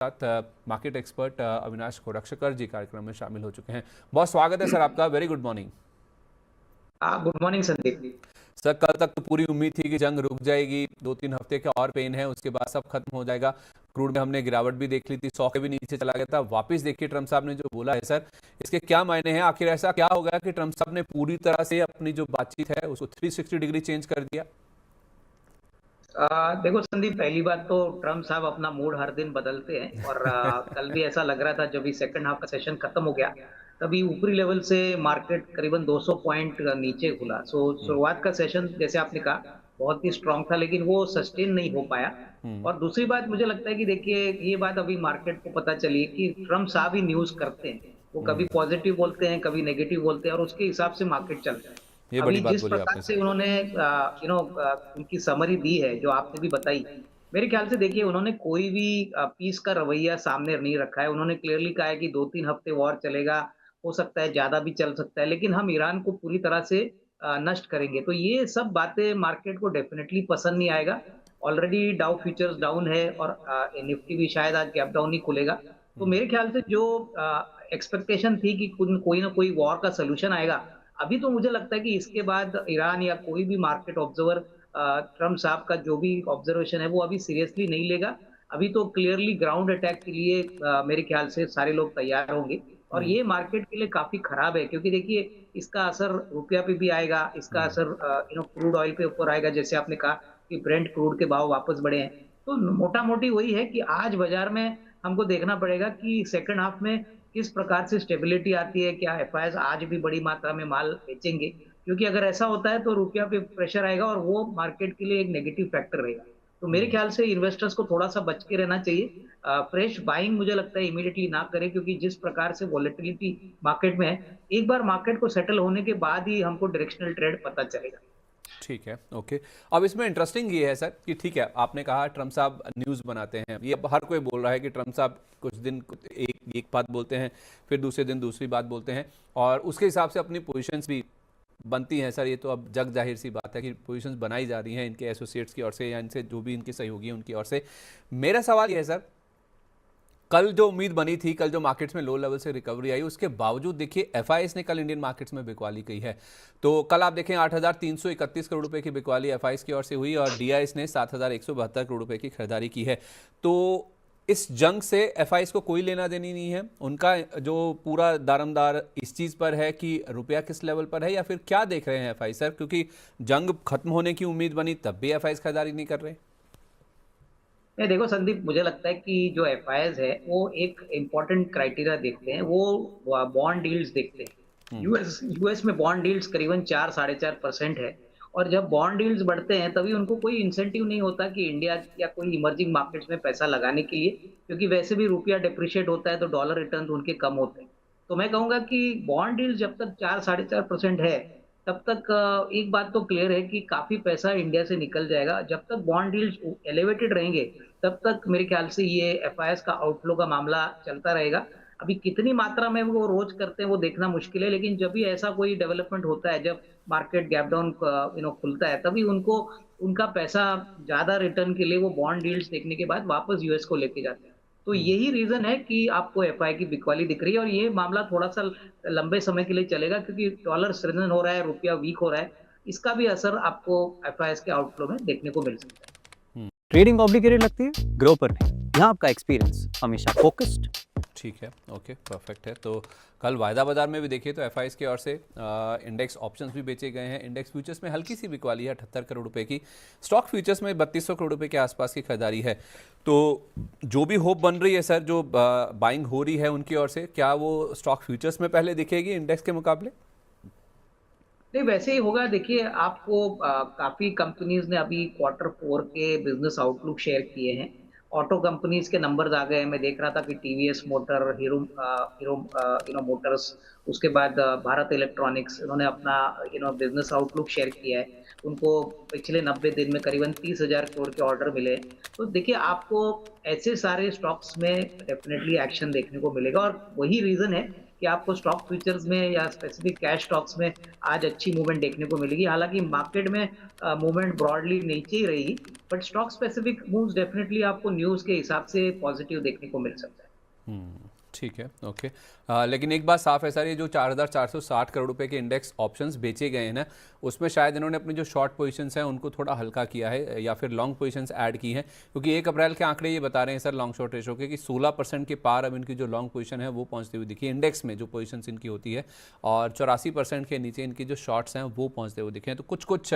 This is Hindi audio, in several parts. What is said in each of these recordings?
साथ मार्केट एक्सपर्ट अविनाश कोरक्षकर जी कार्यक्रम में शामिल हो चुके हैं। बहुत स्वागत है सर आपका। Very good morning. Good morning Sandeep. Sir कल तक तो पूरी उम्मीद थी कि जंग रुक जाएगी, 2-3 हफ्ते का और पेन है, उसके बाद सब खत्म हो जाएगा। क्रूड में हमने गिरावट भी देख ली थी, 100 के भी नीचे चला गया था। वापस देखिए ट्रम्प साहब ने जो बोला है सर, इसके क्या मायने हैं? आखिर ऐसा क्या हो गया कि ट्रम्प साहब ने पूरी तरह से अपनी जो बातचीत है उसको 360 डिग्री चेंज कर दिया? देखो संदीप, पहली बात तो ट्रम्प साहब अपना मूड हर दिन बदलते हैं और कल भी ऐसा लग रहा था। जब भी सेकंड हाफ का सेशन खत्म हो गया तभी ऊपरी लेवल से मार्केट करीबन 200 पॉइंट नीचे खुला। शुरुआत का सेशन जैसे आपने कहा बहुत ही स्ट्रांग था, लेकिन वो सस्टेन नहीं हो पाया। और दूसरी बात मुझे लगता है कि देखिए ये बात अभी मार्केट को पता चली कि ट्रम्प साहब ही न्यूज करते हैं। वो कभी पॉजिटिव बोलते हैं, कभी नेगेटिव बोलते हैं और उसके हिसाब से मार्केट चलता है। ये अभी बड़ी बात जिस बोली प्रकार आपने से सर। उन्होंने उनकी समरी दी है, जो आपने भी बताई, मेरे ख्याल से देखिए उन्होंने कोई भी पीस का रवैया सामने नहीं रखा है। उन्होंने क्लियरली कहा है कि 2-3 हफ्ते वॉर चलेगा, हो सकता है ज्यादा भी चल सकता है, लेकिन हम ईरान को पूरी तरह से नष्ट करेंगे। तो ये सब बातें मार्केट को डेफिनेटली पसंद नहीं आएगा। ऑलरेडी डाउ फ्यूचर्स डाउन है और निफ्टी भी शायद आज गैप डाउन ही खुलेगा। तो मेरे ख्याल से जो एक्सपेक्टेशन थी कि कोई ना कोई वॉर का सोल्यूशन आएगा, अभी तो मुझे लगता है कि इसके बाद ईरान या कोई भी मार्केट ऑब्जर्वर ट्रम्प साहब का जो भी ऑब्जर्वेशन है वो अभी सीरियसली नहीं लेगा। अभी तो क्लियरली ग्राउंड अटैक के लिए मेरे ख्याल से सारे लोग तैयार होंगे। और ये मार्केट के लिए काफी खराब है, क्योंकि देखिए इसका असर रुपया पे भी आएगा, इसका असर क्रूड ऑयल पे ऊपर आएगा। जैसे आपने कहा कि ब्रेंट क्रूड के भाव वापस बढ़े हैं, तो मोटा मोटी वही है कि आज बाजार में हमको देखना पड़ेगा कि सेकंड हाफ में किस प्रकार से स्टेबिलिटी आती है। क्या एफआईआई आज भी बड़ी मात्रा में माल बेचेंगे? क्योंकि अगर ऐसा होता है तो रुपया पे प्रेशर आएगा और वो मार्केट के लिए एक नेगेटिव फैक्टर रहेगा। तो मेरे ख्याल से इन्वेस्टर्स को थोड़ा सा बच के रहना चाहिए। फ्रेश बाइंग मुझे लगता है इमीडिएटली ना करें, क्योंकि जिस प्रकार से वॉलेटिलिटी मार्केट में है, एक बार मार्केट को सेटल होने के बाद ही हमको डायरेक्शनल ट्रेड पता चलेगा। ठीक है, ओके। अब इसमें इंटरेस्टिंग ये है सर कि ठीक है, आपने कहा ट्रम्प साहब न्यूज़ बनाते हैं, ये अब हर कोई बोल रहा है कि ट्रम्प साहब कुछ दिन एक बात बोलते हैं, फिर दूसरे दिन दूसरी बात बोलते हैं और उसके हिसाब से अपनी पोजीशंस भी बनती हैं सर। ये तो अब जग जाहिर सी बात है कि पोजीशंस बनाई जा रही हैं इनके एसोसिएट्स की ओर से या इनसे जो भी इनके सहयोगी हैं उनकी ओर से। मेरा सवाल ये है सर, कल जो उम्मीद बनी थी, कल जो मार्केट्स में लो लेवल से रिकवरी आई, उसके बावजूद देखिए एफआईएस ने कल इंडियन मार्केट्स में बिकवाली की है। तो कल आप देखें 8,331 करोड़ रुपए की बिकवाली एफआईएस की ओर से हुई और डीआईएस ने 7,172 करोड़ रुपए की खरीदारी की है। तो इस जंग से एफआईएस को कोई लेना देनी नहीं है, उनका जो पूरा दारमदार इस चीज़ पर है कि रुपया किस लेवल पर है, या फिर क्या देख रहे हैं एफआईएस सर? क्योंकि जंग खत्म होने की उम्मीद बनी तब भी एफआईएस खरीदारी नहीं कर रहे। नहीं, देखो संदीप, मुझे लगता है कि जो एफआईआईज है वो एक इम्पोर्टेंट क्राइटेरिया देखते हैं, वो बॉन्ड डील्स देखते हैं। यूएस में बॉन्ड डील्स करीबन 4-4.5% है। और जब बॉन्ड डील्स बढ़ते हैं तभी उनको कोई इंसेंटिव नहीं होता कि इंडिया या कोई इमर्जिंग मार्केट्स में पैसा लगाने के लिए, क्योंकि वैसे भी रुपया डिप्रिशिएट होता है तो डॉलर रिटर्न उनके कम होते हैं। तो मैं कहूंगा कि बॉन्ड डील्स जब तक 4-4.5% है, तब तक एक बात तो क्लियर है कि काफी पैसा इंडिया से निकल जाएगा। जब तक बॉन्ड डील्स एलिवेटेड रहेंगे तब तक मेरे ख्याल से ये एफआईएस का आउटफ्लो का मामला चलता रहेगा। अभी कितनी मात्रा में वो रोज करते हैं वो देखना मुश्किल है, लेकिन जब भी ऐसा कोई डेवलपमेंट होता है, जब मार्केट गैप डाउन खुलता है, तभी उनको उनका पैसा ज्यादा रिटर्न के लिए वो बॉन्ड डील्स देखने के बाद वापस यूएस को लेके जाते हैं। तो यही रीजन है कि आपको एफआई की बिकवाली दिख रही है और ये मामला थोड़ा सा लंबे समय के लिए चलेगा, क्योंकि डॉलर स्ट्रेंथन हो रहा है, रुपया वीक हो रहा है। इसका भी असर आपको एफआईएस के आउटफ्लो में देखने को मिल सकता है। ट्रेडिंग ऑब्लिगेटेड लगती है, ग्रो पर नहीं। यहाँ आपका एक्सपीरियंस हमेशा फोकस्ड। ठीक है, ओके, परफेक्ट है। तो कल वायदा बाजार में भी देखिए तो एफआईएस की ओर से इंडेक्स ऑप्शंस भी बेचे गए हैं। इंडेक्स फ्यूचर्स में हल्की सी बिकवाली है 78 करोड़ रुपए की। स्टॉक फ्यूचर्स में 3200 करोड़ रुपए के आसपास की खरीदारी है। तो जो भी होप बन रही है सर, जो बाइंग हो रही है उनकी ओर से, क्या वो स्टॉक फ्यूचर्स में पहले दिखेगी इंडेक्स के मुकाबले? नहीं, वैसे ही होगा। देखिए आपको काफी कंपनीज ने अभी Q4 के बिजनेस आउटलुक शेयर किए हैं। ऑटो कंपनीज के नंबर्स आ गए हैं। मैं देख रहा था कि टीवीएस मोटर, हीरो मोटर्स, उसके बाद भारत इलेक्ट्रॉनिक्स, इन्होंने अपना बिजनेस आउटलुक शेयर किया है। उनको पिछले 90 दिन में करीबन 30,000 करोड़ के ऑर्डर मिले। तो देखिए आपको ऐसे सारे स्टॉक्स में डेफिनेटली एक्शन देखने को मिलेगा और वही रीजन है कि आपको स्टॉक फ्यूचर्स में या स्पेसिफिक कैश स्टॉक्स में आज अच्छी मूवमेंट देखने को मिलेगी। हालांकि मार्केट में मूवमेंट ब्रॉडली नीचे ही रहेगी, but stock specific moves definitely आपको न्यूज़ के हिसाब से पॉजिटिव देखने को मिल सकता है। ठीक है, ओके। लेकिन एक बात साफ है सर, ये जो 4,460 करोड़ रुपए के इंडेक्स ऑप्शंस बेचे गए हैं ना, उसमें शायद इन्होंने अपनी जो शॉर्ट पोजीशंस हैं उनको थोड़ा हल्का किया है या फिर लॉन्ग पोजीशंस ऐड की हैं, क्योंकि 1 अप्रैल के आंकड़े ये बता रहे हैं सर लॉन्ग शॉर्ट रेशो के कि 16% के पार अब इनकी जो लॉन्ग पोजीशन है वो पहुंचती हुई दिखी है इंडेक्स में, जो पोजीशंस इनकी होती है, और 84% के नीचे इनकी जो शॉर्ट्स हैं वो पहुँचते हुए दिखे हैं। तो कुछ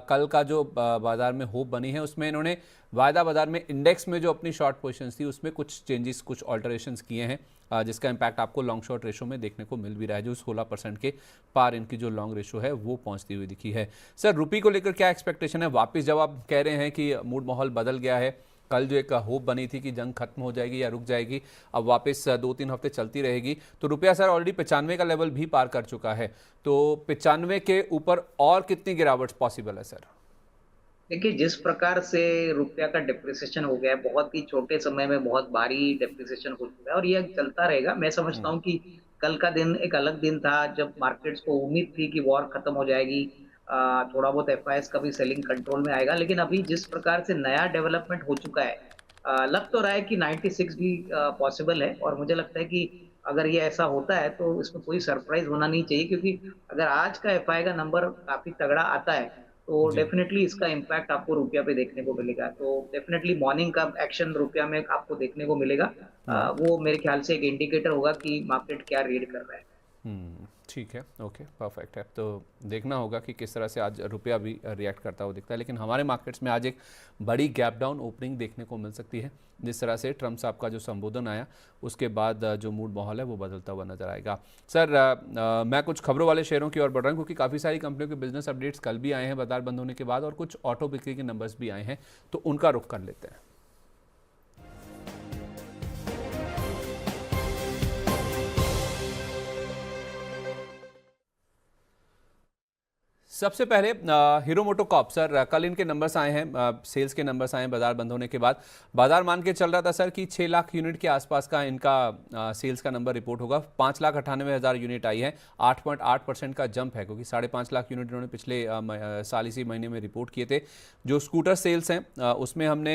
कल का जो बाजार में होप बनी है उसमें इन्होंने वायदा बाजार में इंडेक्स में जो अपनी शॉर्ट पोजीशंस थी उसमें कुछ चेंजेस, कुछ ऑल्टरेशंस किए हैं, जिसका इम्पैक्ट आपको लॉन्ग शॉर्ट रेशो में देखने को मिल भी रहा है, जो 16% के पार इनकी जो लॉन्ग रेशो है वो पहुंचती हुई दिखी है। सर रुपये को लेकर क्या एक्सपेक्टेशन है? वापस जब आप कह रहे हैं कि मूड माहौल बदल गया है, कल जो एक होप बनी थी कि जंग खत्म हो जाएगी या रुक जाएगी, अब वापस 2-3 हफ्ते चलती रहेगी, तो रुपया सर ऑलरेडी 95 का लेवल भी पार कर चुका है, तो 95 के ऊपर और कितनी गिरावट पॉसिबल है सर? देखिए, जिस प्रकार से रुपया का डिप्रिसिएशन हो गया है, बहुत ही छोटे समय में बहुत भारी डिप्रिसिएशन हो चुका है और ये चलता रहेगा। मैं समझता हूँ कि कल का दिन एक अलग दिन था जब मार्केट्स को उम्मीद थी कि वॉर खत्म हो जाएगी, थोड़ा बहुत एफआईएस का भी सेलिंग कंट्रोल में आएगा, लेकिन अभी जिस प्रकार से नया डेवलपमेंट हो चुका है, लग तो रहा है कि 96 भी पॉसिबल है और मुझे लगता है कि अगर ये ऐसा होता है तो इसमें कोई सरप्राइज होना नहीं चाहिए, क्योंकि अगर आज का एफआई का नंबर काफी तगड़ा आता है तो जी। डेफिनेटली इसका इम्पैक्ट आपको रुपया पे देखने को मिलेगा। तो डेफिनेटली मॉर्निंग का एक्शन रुपया में आपको देखने को मिलेगा। वो मेरे ख्याल से एक इंडिकेटर होगा कि मार्केट क्या रीड कर रहा है। ठीक है, ओके, परफेक्ट है। तो देखना होगा कि किस तरह से आज रुपया भी रिएक्ट करता हुआ दिखता है, लेकिन हमारे मार्केट्स में आज एक बड़ी गैप डाउन ओपनिंग देखने को मिल सकती है, जिस तरह से ट्रम्प साहब का जो संबोधन आया उसके बाद जो मूड माहौल है वो बदलता हुआ नजर आएगा। सर मैं कुछ खबरों वाले शेयरों की ओर बढ़ रहा हूँ, क्योंकि काफ़ी सारी कंपनियों के बिजनेस अपडेट्स कल भी आए हैं बाजार बंद होने के बाद, और कुछ ऑटो बिक्री के नंबर्स भी आए हैं, तो उनका रुख कर लेते हैं। सबसे पहले हीरो मोटोकॉर्प सर, कल इनके नंबर्स आए हैं, सेल्स के नंबर्स आए हैं बाजार बंद होने के बाद। बाजार मान के चल रहा था सर कि 6 लाख यूनिट के आसपास का इनका सेल्स का नंबर रिपोर्ट होगा। 5,98,000 यूनिट आई है, 8.8% का जंप है, क्योंकि 5.5 लाख यूनिट इन्होंने पिछले साल इसी महीने में रिपोर्ट किए थे। जो स्कूटर सेल्स हैं उसमें हमने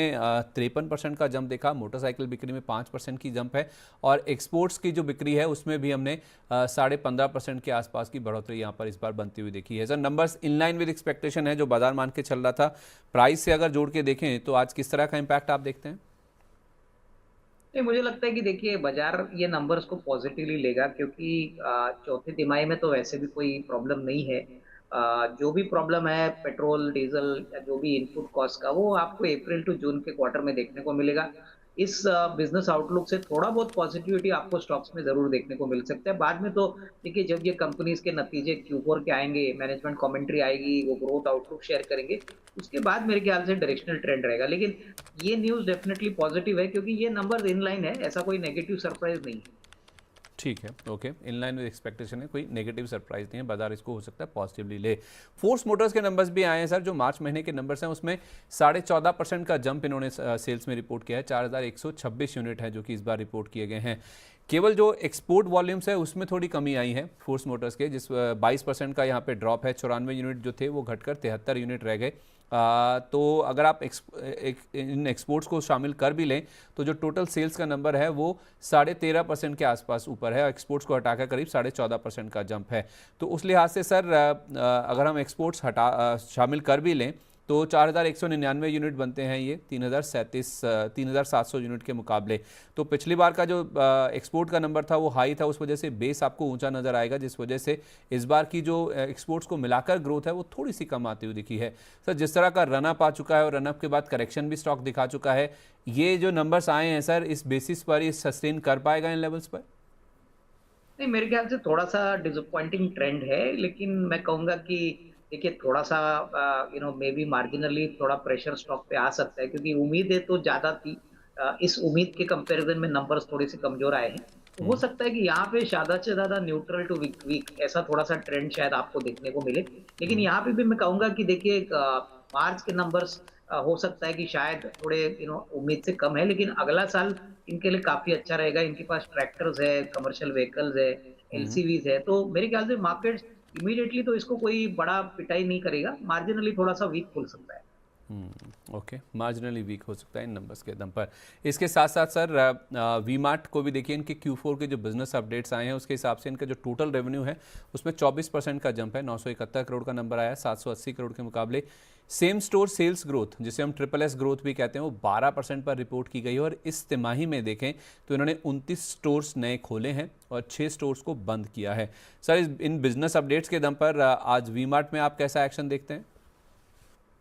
53% का जंप देखा, मोटरसाइकिल बिक्री में 5% की जंप है, और एक्सपोर्ट्स की जो बिक्री है उसमें भी हमने 15.5% के आसपास की बढ़ोतरी यहाँ पर इस बार बनती हुई देखी है। Sir numbers in line with expectation है जो बाजार मान के चल रहा था। प्राइस से अगर जोड़ के देखें तो आज किस तरह का इंपैक्ट आप देखते हैं? नहीं, मुझे लगता है कि देखिए बाजार ये नंबर्स को पॉजिटिवली लेगा, क्योंकि चौथी तिमाही में तो वैसे भी कोई प्रॉब्लम नहीं है। जो भी प्रॉब्लम है पेट्रोल डीजल या जो भी इनपुट कॉस्ट का, वो आपको अप्रैल टू जून के क्वार्टर में देखने को मिलेगा। इस बिजनेस आउटलुक से थोड़ा बहुत पॉजिटिविटी आपको स्टॉक्स में जरूर देखने को मिल सकता है। बाद में तो देखिए जब ये कंपनीज के नतीजे Q4 के आएंगे, मैनेजमेंट कमेंट्री आएगी, वो ग्रोथ आउटलुक शेयर करेंगे, उसके बाद मेरे ख्याल से डायरेक्शनल ट्रेंड रहेगा। लेकिन ये न्यूज़ डेफिनेटली पॉजिटिव है, क्योंकि ये नंबर इन लाइन है, ऐसा कोई नेगेटिव सरप्राइज नहीं है। ठीक है, okay, in line with expectation है, कोई नेगेटिव सरप्राइज नहीं है, बाजार इसको हो सकता है पॉजिटिवली ले। फोर्स मोटर्स के नंबर्स भी आए हैं सर, जो मार्च महीने के नंबर्स हैं उसमें 14.5% का जंप इन्होंने सेल्स में रिपोर्ट किया है। 4,126 यूनिट है जो कि इस बार रिपोर्ट किए गए हैं। केवल जो एक्सपोर्ट वॉल्यूम्स है उसमें थोड़ी कमी आई है फोर्स मोटर्स के, जिस 22% का यहाँ पे ड्रॉप है। 94 यूनिट जो थे वो घटकर 73 यूनिट रह गए। तो अगर आप इन एक्सपोर्ट्स को शामिल कर भी लें तो जो टोटल सेल्स का नंबर है वो 13.5% के आसपास ऊपर है, एक्सपोर्ट्स को हटाकर करीब 14.5% का जंप है। तो उस लिहाज से सर अगर हम एक्सपोर्ट्स शामिल कर भी लें तो 4,199 यूनिट बनते हैं ये 3,700 यूनिट के मुकाबले। तो पिछली बार का जो एक्सपोर्ट का नंबर था वो हाई था, उस वजह से बेस आपको ऊंचा नज़र आएगा, जिस वजह से इस बार की जो एक्सपोर्ट्स को मिलाकर ग्रोथ है वो थोड़ी सी कम आती हुई दिखी है। सर जिस तरह का रनअप आ चुका है और रनअप के बाद करेक्शन भी स्टॉक दिखा चुका है, ये जो नंबर्स आए हैं सर इस बेसिस पर ये सस्टेन कर पाएगा इन लेवल्स पर? नहीं, मेरे ख्याल से थोड़ा सा डिसअपॉइंटिंग ट्रेंड है, लेकिन मैं कहूंगा कि देखिए थोड़ा सा मे बी मार्जिनली थोड़ा प्रेशर स्टॉक पे आ सकता है, क्योंकि उम्मीदें तो ज्यादा थी। इस उम्मीद के कंपैरिजन में नंबर्स थोड़े से कमजोर आए हैं, तो हो सकता है कि यहाँ पे ज्यादा से ज्यादा न्यूट्रल टू वीक वीक ऐसा थोड़ा सा ट्रेंड शायद आपको देखने को मिले। लेकिन यहाँ पे भी मैं कहूंगा कि देखिए मार्च के नंबर्स हो सकता है कि शायद थोड़े उम्मीद से कम है, लेकिन अगला साल इनके लिए काफ़ी अच्छा रहेगा। इनके पास ट्रैक्टर्स है, कमर्शियल व्हीकल्स है, हम्म। एलसीवीज़ है, तो मेरे ख्याल से मार्केट्स इमीडिएटली तो इसको कोई बड़ा पिटाई नहीं करेगा, मार्जिनली थोड़ा-सा वीक खुल सकता है। ओके, मार्जिनली वीक हो सकता है इन नंबर्स के दम पर। इसके साथ साथ सर वी मार्ट को भी देखिए, इनके Q4 के जो बिजनेस अपडेट्स आए हैं उसके हिसाब से इनका जो टोटल रेवेन्यू है उसमें 24% का जंप है, 971 करोड़ का नंबर आया 780 करोड़ के मुकाबले। सेम स्टोर सेल्स ग्रोथ, जिसे हम SSS ग्रोथ भी कहते हैं, वो 12% पर रिपोर्ट की गई है। और इस तिमाही में देखें तो इन्होंने 29 स्टोर्स नए खोले हैं और 6 स्टोर्स को बंद किया है। सर इन बिजनेस अपडेट्स के दम पर आज वी मार्ट में आप कैसा एक्शन देखते हैं?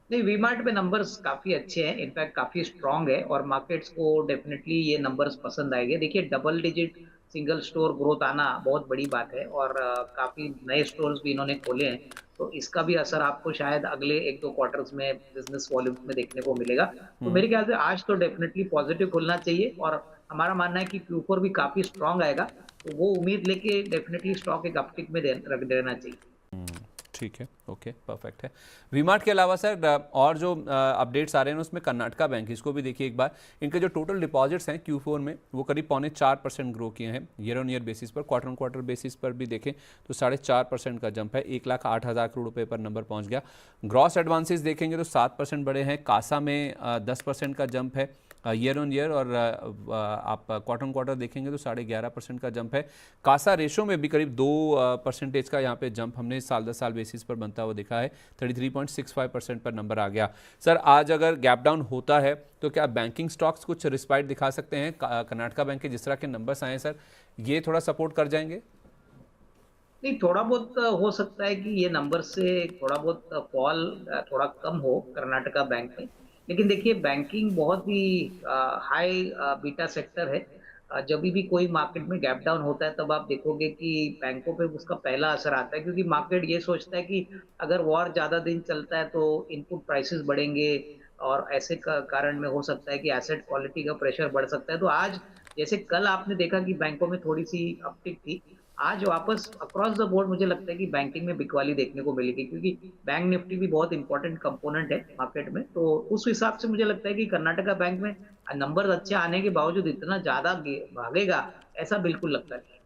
नहीं, वी-मार्ट में नंबर्स काफ़ी अच्छे हैं, इनफैक्ट काफ़ी स्ट्रॉन्ग है और मार्केट्स को डेफ़िनेटली ये नंबर्स पसंद आएँगे। देखिए, double digit single store growth आना बहुत बड़ी बात है और काफ़ी नए स्टोर्स भी इन्होंने खोले हैं, तो इसका भी असर आपको शायद अगले 1-2 क्वार्टर्स में बिज़नेस वॉल्यूम्स में देखने को मिलेगा। तो मेरे ख्याल से आज तो डेफ़िनेटली पॉज़िटिव खुलना चाहिए और हमारा मानना है कि Q4 भी काफ़ी स्ट्रॉन्ग आएगा, तो वो उम्मीद लेके डेफ़िनेटली स्टॉक एक अपटिक में दे रख देना चाहिए। ठीक है, ओके, परफेक्ट है। वी-मार्ट के अलावा सर और जो अपडेट्स आ रहे हैं उसमें कर्नाटका बैंक, इसको भी देखिए एक बार। इनके जो टोटल डिपॉजिट्स हैं Q4 में वो करीब 3.25% ग्रो किए हैं ईयर ऑन ईयर बेसिस पर। क्वार्टर ऑन क्वार्टर बेसिस पर भी देखें तो 4.5% का जंप है, 1,08,000 करोड़ रुपए पर नंबर पहुंच गया। ग्रॉस एडवांसेस देखेंगे तो 7% बढ़े हैं। कासा में 10% का जंप है ईयर ऑन ईयर, और आप क्वार्टर ऑन क्वार्टर देखेंगे तो 11.5% का जंप है। कासा रेशो में भी करीब 2% का यहाँ पे जंप हमने साल 10 साल बेसिस पर बनता हुआ देखा है, 33.65% पर नंबर आ गया। सर आज अगर गैप डाउन होता है तो क्या बैंकिंग स्टॉक्स कुछ रिस्पाइट दिखा सकते हैं? कर्नाटका बैंक के जिस तरह के नंबर्स आए हैं सर, ये थोड़ा सपोर्ट कर जाएंगे? नहीं, थोड़ा बहुत हो सकता है कि ये नंबर से थोड़ा बहुत फॉल थोड़ा कम हो कर्नाटका बैंक में। लेकिन देखिए, बैंकिंग बहुत ही हाई बीटा सेक्टर है। जभी भी कोई मार्केट में गैप डाउन होता है तब आप देखोगे कि बैंकों पे उसका पहला असर आता है, क्योंकि मार्केट ये सोचता है कि अगर वॉर ज़्यादा दिन चलता है तो इनपुट प्राइसेस बढ़ेंगे और ऐसे कारण में हो सकता है कि एसेट क्वालिटी का प्रेशर बढ़ सकता है। तो आज जैसे कल आपने देखा कि बैंकों में थोड़ी-सी अपटिक थी, आज वापस अक्रॉस द बोर्ड मुझे लगता है कि बैंकिंग में बिकवाली देखने को मिलेगी, क्योंकि बैंक निफ्टी भी बहुत इंपॉर्टेंट कंपोनेंट है मार्केट में। तो उस हिसाब से मुझे लगता है कि कर्नाटका बैंक में नंबर अच्छे आने के बावजूद इतना ज़्यादा भागेगा, ऐसा बिल्कुल लगता नहीं है।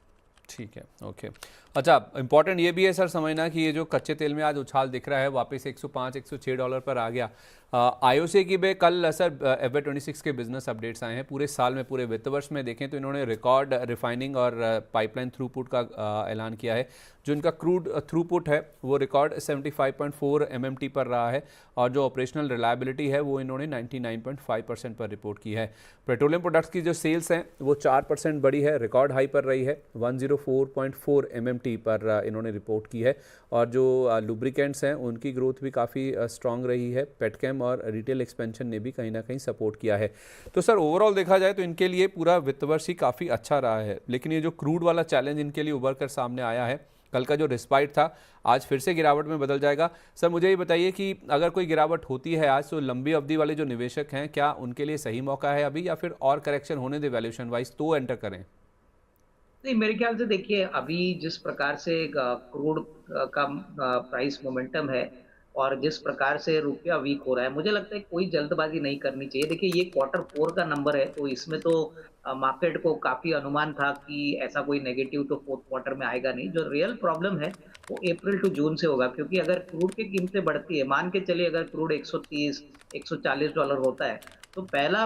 ठीक है, ओके। अच्छा, इंपॉर्टेंट ये भी है सर समझना कि ये जो कच्चे तेल में आज उछाल दिख रहा है, वापस 105-106 डॉलर पर आ गया। आईओसी की भी कल सर FY26 के बिजनेस अपडेट्स आए हैं। पूरे साल में, पूरे वित्त वर्ष में देखें तो इन्होंने रिकॉर्ड रिफाइनिंग और पाइपलाइन थ्रूपुट का ऐलान किया है। जो इनका क्रूड थ्रूपुट है वो रिकॉर्ड 75.4 MMT पर रहा है, और जो ऑपरेशनल रिलायबिलिटी है वो इन्होंने 99.5% पर रिपोर्ट की है। पेट्रोलियम प्रोडक्ट्स की जो सेल्स हैं वो 4% बढ़ी है, रिकॉर्ड हाई पर रही है, 104.4 MMT पर इन्होंने रिपोर्ट की है। और जो लुब्रिकेंट्स हैं उनकी ग्रोथ भी काफ़ी स्ट्रांग रही है। पेटकेम और रिटेल एक्सपेंशन ने भी कहीं ना कहीं सपोर्ट किया है। तो सर ओवरऑल देखा जाए तो इनके लिए पूरा वित्त वर्ष ही काफ़ी अच्छा रहा है, लेकिन ये जो क्रूड वाला चैलेंज इनके लिए उभर कर सामने आया है, कल का जो रिस्पाइट था आज फिर से गिरावट में बदल जाएगा। सर मुझे ये बताइए कि अगर कोई गिरावट होती है आज, तो लंबी अवधि वाले जो निवेशक हैं, क्या उनके लिए सही मौका है अभी, या फिर और करेक्शन होने दे वैल्यूएशन वाइज तो एंटर करें? नहीं, मेरे ख्याल से देखिए, अभी जिस प्रकार से क्रूड का प्राइस मोमेंटम है और जिस प्रकार से रुपया वीक हो रहा है, मुझे लगता है कोई जल्दबाजी नहीं करनी चाहिए। देखिए, ये क्वार्टर 4 का नंबर है, तो इसमें तो मार्केट को काफ़ी अनुमान था कि ऐसा कोई नेगेटिव तो फोर्थ क्वार्टर में आएगा नहीं। जो रियल प्रॉब्लम है, वो अप्रैल टू जून से होगा, क्योंकि अगर क्रूड की कीमतें बढ़ती है, मान के चलिए अगर क्रूड 130, $140 होता है, तो पहला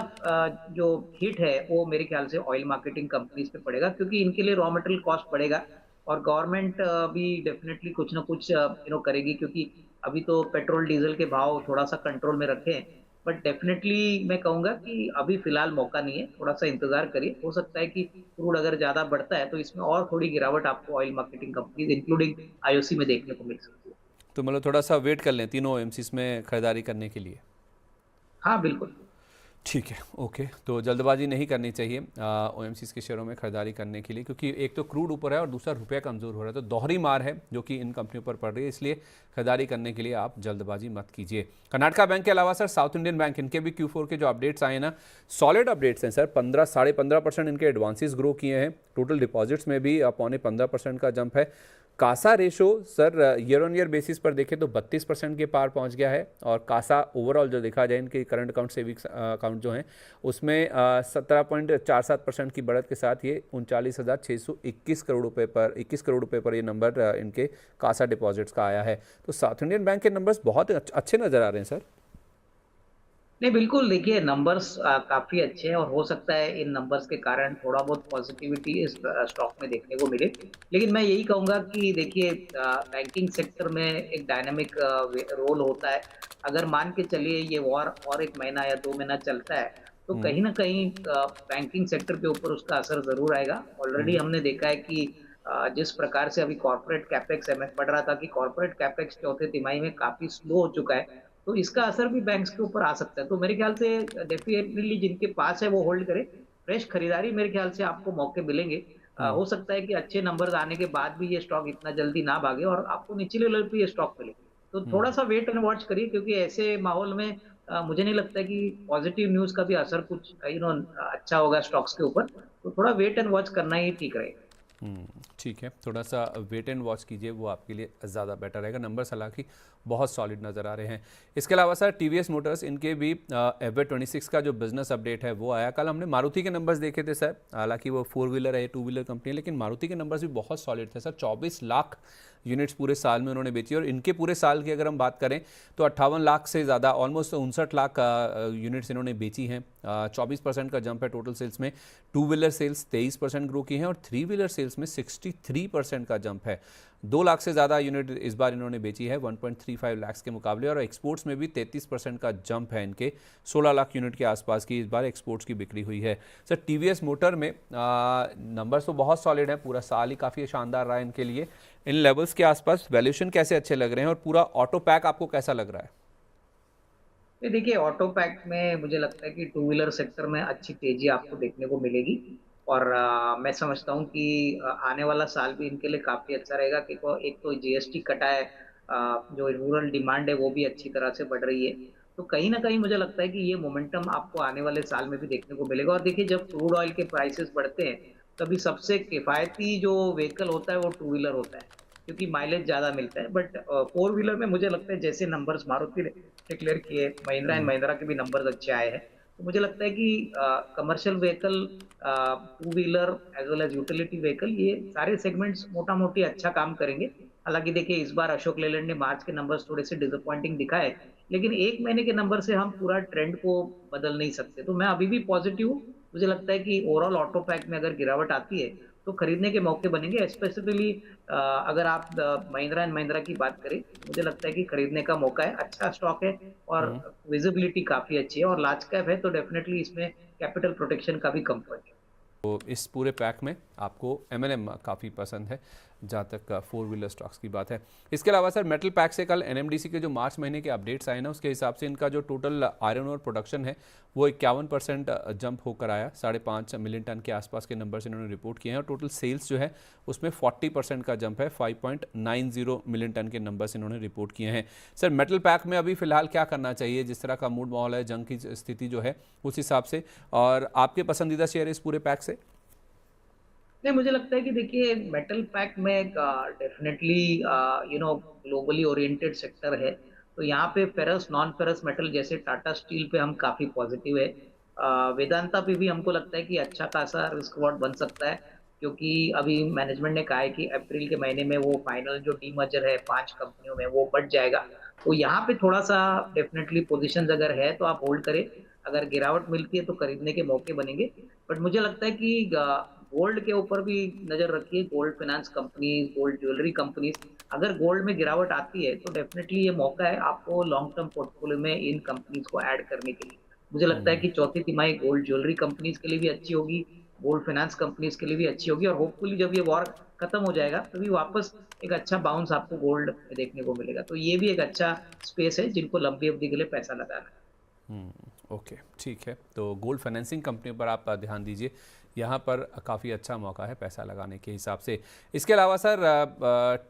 जो हिट है वो मेरे ख्याल से ऑयल मार्केटिंग कंपनीज पे पड़ेगा, क्योंकि इनके लिए रॉ मटेरियल कॉस्ट बढ़ेगा और गवर्नमेंट भी डेफिनेटली कुछ ना कुछ करेगी, क्योंकि अभी तो पेट्रोल डीजल के भाव थोड़ा सा कंट्रोल में रखे हैं। बट डेफिनेटली मैं कहूंगा कि अभी फिलहाल मौका नहीं है, थोड़ा सा इंतजार करिए। हो सकता है कि क्रूड अगर ज्यादा बढ़ता है तो इसमें और थोड़ी गिरावट आपको oil marketing companies including IOC में देखने को मिल सकती है। तो मतलब थोड़ा सा वेट कर लें तीनों OMCs में खरीदारी करने के लिए? हाँ, बिल्कुल। ठीक है, ओके। तो जल्दबाजी नहीं करनी चाहिए OMCs के शेयरों में खरीदारी करने के लिए, क्योंकि एक तो क्रूड ऊपर है और दूसरा रुपया कमज़ोर हो रहा है, तो दोहरी मार है जो कि इन कंपनियों पर पड़ रही है। इसलिए खरीदारी करने के लिए आप जल्दबाजी मत कीजिए। कर्नाटका बैंक के अलावा सर साउथ इंडियन बैंक, इनके भी Q4 के जो अपडेट्स आए ना, सॉलिड अपडेट्स हैं सर। 15-15.5% इनके एडवांसेस ग्रो किए हैं। टोटल डिपॉजिट्स में भी 15% का जंप है। Kasa ratio sir year on year basis पर देखें तो 32% के पार पहुंच गया है, और कासा ओवरऑल जो देखा जाए इनके करंट अकाउंट सेविंग्स अकाउंट जो हैं उसमें 17.47% की बढ़त के साथ ये 39,621 करोड़ रुपए पर 21 करोड़ रुपए पर ये नंबर इनके कासा डिपॉजिट्स का आया है। तो साउथ इंडियन बैंक के नंबर्स बहुत अच्छे नज़र आ रहे हैं सर। नहीं, बिल्कुल देखिए नंबर्स काफ़ी अच्छे हैं और हो सकता है इन नंबर्स के कारण थोड़ा बहुत पॉजिटिविटी इस स्टॉक में देखने को मिले। लेकिन मैं यही कहूँगा कि देखिए बैंकिंग सेक्टर में एक डायनामिक रोल होता है। अगर मान के चलिए ये वॉर और 1 महीना या 2 महीना चलता है, तो कहीं न कहीं बैंकिंग सेक्टर के ऊपर उसका असर ज़रूर आएगा। ऑलरेडी हमने देखा है कि जिस प्रकार से अभी कॉर्पोरेट कैपेक्स है, मैं पढ़ रहा था कि कॉर्पोरेट कैपेक्स चौथे तिमाही में काफ़ी स्लो हो चुका है। तो इसका असर भी बैंक्स के ऊपर आ सकता है। तो मेरे ख्याल से डेफिनेटली जिनके पास है वो होल्ड करें। फ्रेश खरीदारी मेरे ख्याल से आपको मौके मिलेंगे। हो सकता है कि अच्छे नंबर्स आने के बाद भी ये स्टॉक इतना जल्दी ना भागे और आपको निचले लेवल पे ये स्टॉक मिले। तो थोड़ा-सा वेट एंड वॉच करिए क्योंकि ऐसे माहौल में मुझे नहीं लगता है कि पॉजिटिव न्यूज़ का भी असर कुछ अच्छा होगा स्टॉक्स के ऊपर। तो थोड़ा वेट एंड वॉच करना ही ठीक रहेगा। ठीक है, थोड़ा सा वेट एंड वॉच कीजिए, वो आपके लिए ज़्यादा बेटर रहेगा। नंबर्स हालांकि बहुत सॉलिड नज़र आ रहे हैं। इसके अलावा सर टीवीएस मोटर्स इनके भी FY26 का जो बिजनेस अपडेट है वो आया। कल हमने मारुति के नंबर्स देखे थे सर, हालांकि वो 4 व्हीलर है, 2 व्हीलर कंपनी है, लेकिन मारुति के नंबर्स भी बहुत सॉलिड थे सर। 24 लाख यूनिट्स पूरे साल में उन्होंने बेची, और इनके पूरे साल की अगर हम बात करें तो 58 लाख से ज़्यादा, ऑलमोस्ट 59 लाख यूनिट्स इन्होंने बेची हैं। 24% का जंप है टोटल सेल्स में। 2 व्हीलर सेल्स 23% ग्रो की हैं, और 3 व्हीलर सेल्स में 63% का जंप है। 2 लाख से ज़्यादा यूनिट इस बार इन्होंने बेची है 1.35 लाख के मुकाबले, और एक्सपोर्ट्स में भी 33% का जंप है इनके। 16 लाख यूनिट के आसपास की इस बार एक्सपोर्ट्स की बिक्री हुई है। सर टीवीएस मोटर में नंबर्स तो बहुत सॉलिड हैं, पूरा साल ही काफ़ी शानदार रहा है इनके लिए। इन लेवल्स के आसपास वैल्यूएशन कैसे अच्छे लग रहे हैं, और पूरा ऑटो पैक आपको कैसा लग रहा है? ये देखिए ऑटो पैक में मुझे लगता है कि टू व्हीलर सेक्टर में अच्छी तेजी आपको देखने को मिलेगी और मैं समझता हूँ कि आने वाला साल भी इनके लिए काफ़ी अच्छा रहेगा क्योंकि एक तो जीएसटी कटा है, जो रूरल डिमांड है वो भी अच्छी तरह से बढ़ रही है। तो कहीं न कहीं मुझे लगता है कि ये मोमेंटम आपको आने वाले साल में भी देखने को मिलेगा और देखिए जब क्रूड ऑयल के प्राइसेस बढ़ते हैं, तभी सबसे किफ़ायती जो व्हीकल होता है वो टू व्हीलर होता है, क्योंकि माइलेज ज़्यादा मिलता है। बट फोर व्हीलर में मुझे लगता है जैसे नंबर्स मारुति ने डिक्लेयर किए, महिंद्रा एंड महिंद्रा के भी नंबर्स अच्छे आए हैं। तो मुझे लगता है कि commercial vehicle, two wheeler as well as utility vehicle ये सारे सेगमेंट्स मोटा-मोटी अच्छा काम करेंगे। हालाँकि देखिए इस बार अशोक लेलैंड ने मार्च के नंबर्स थोड़े से डिसअपॉइंटिंग दिखाए, लेकिन 1 महीने के नंबर से हम पूरा ट्रेंड को बदल नहीं सकते। तो मैं अभी भी पॉज़िटिव हूँ। मुझे लगता है कि ओवरऑल ऑटो पैक में अगर गिरावट आती है, तो खरीदने के मौके बनेंगे। स्पेसिफिकली अगर आप महिंद्रा एंड महिंद्रा की बात करें, मुझे लगता है कि खरीदने का मौका है, अच्छा स्टॉक है और विजिबिलिटी काफ़ी अच्छी है और लार्ज कैप है, तो डेफिनिटली इसमें कैपिटल प्रोटेक्शन का भी कंफर्ट है। तो इस पूरे पैक में आपको M&M काफ़ी पसंद है, जहाँ तक 4 व्हीलर स्टॉक्स की बात है। इसके अलावा सर मेटल पैक से कल NMDC के जो मार्च महीने के अपडेट्स आए ना, उसके हिसाब से इनका जो टोटल आयरन और प्रोडक्शन है वो 51% जंप होकर आया। 5.5 मिलियन टन के आसपास के नंबर्स इन्होंने रिपोर्ट किए हैं, और टोटल सेल्स जो है उसमें 40% का जंप है। 5.90 मिलियन टन के नंबर्स इन्होंने रिपोर्ट किए हैं। सर मेटल पैक में अभी फिलहाल क्या करना चाहिए, जिस तरह का मूड माहौल है, जंग की स्थिति जो है उस हिसाब से, और आपके पसंदीदा शेयर इस पूरे पैक से? नहीं, मुझे लगता है कि देखिए मेटल पैक में एक डेफिनेटली ग्लोबली ओरिएंटेड सेक्टर है। तो यहाँ पे फेरस, नॉन फेरस मेटल जैसे टाटा स्टील पे हम काफ़ी पॉजिटिव है। वेदांता पे भी हमको लगता है कि अच्छा खासा रिस्क रिवॉर्ड बन सकता है, क्योंकि अभी मैनेजमेंट ने कहा है कि अप्रैल के महीने में वो फाइनल जो डीमर्जर है 5 कंपनियों में वो बढ़ जाएगा। तो यहाँ पे थोड़ा-सा डेफिनेटली पोज़ीशंस अगर है तो आप होल्ड करें। अगर गिरावट मिलती है तो खरीदने के मौके बनेंगे। बट मुझे लगता है कि गोल्ड के ऊपर भी नज़र रखिए, gold finance companies, gold jewellery companies, अगर गोल्ड में गिरावट आती है, तो डेफ़िनेटली ये मौका है आपको लॉन्ग टर्म पोर्टफोलियो में इन कंपनीज़ को ऐड करने के लिए। मुझे लगता है कि चौथी तिमाही गोल्ड ज्वेलरी कंपनीज़ के लिए भी अच्छी होगी, गोल्ड फाइनेंस कंपनीज़ के लिए भी अच्छी होगी और होपफुली जब ये वॉर खत्म हो जाएगा, तभी वापस एक अच्छा बाउंस आपको गोल्ड में देखने को मिलेगा। तो ये भी एक अच्छा स्पेस है, जिनको लंबी अवधि के लिए पैसा लगाना है। ओके, ठीक है। तो गोल्ड फाइनेंसिंग कंपनी पर आप ध्यान दीजिए, यहाँ पर काफ़ी अच्छा मौका है पैसा लगाने के हिसाब से। इसके अलावा सर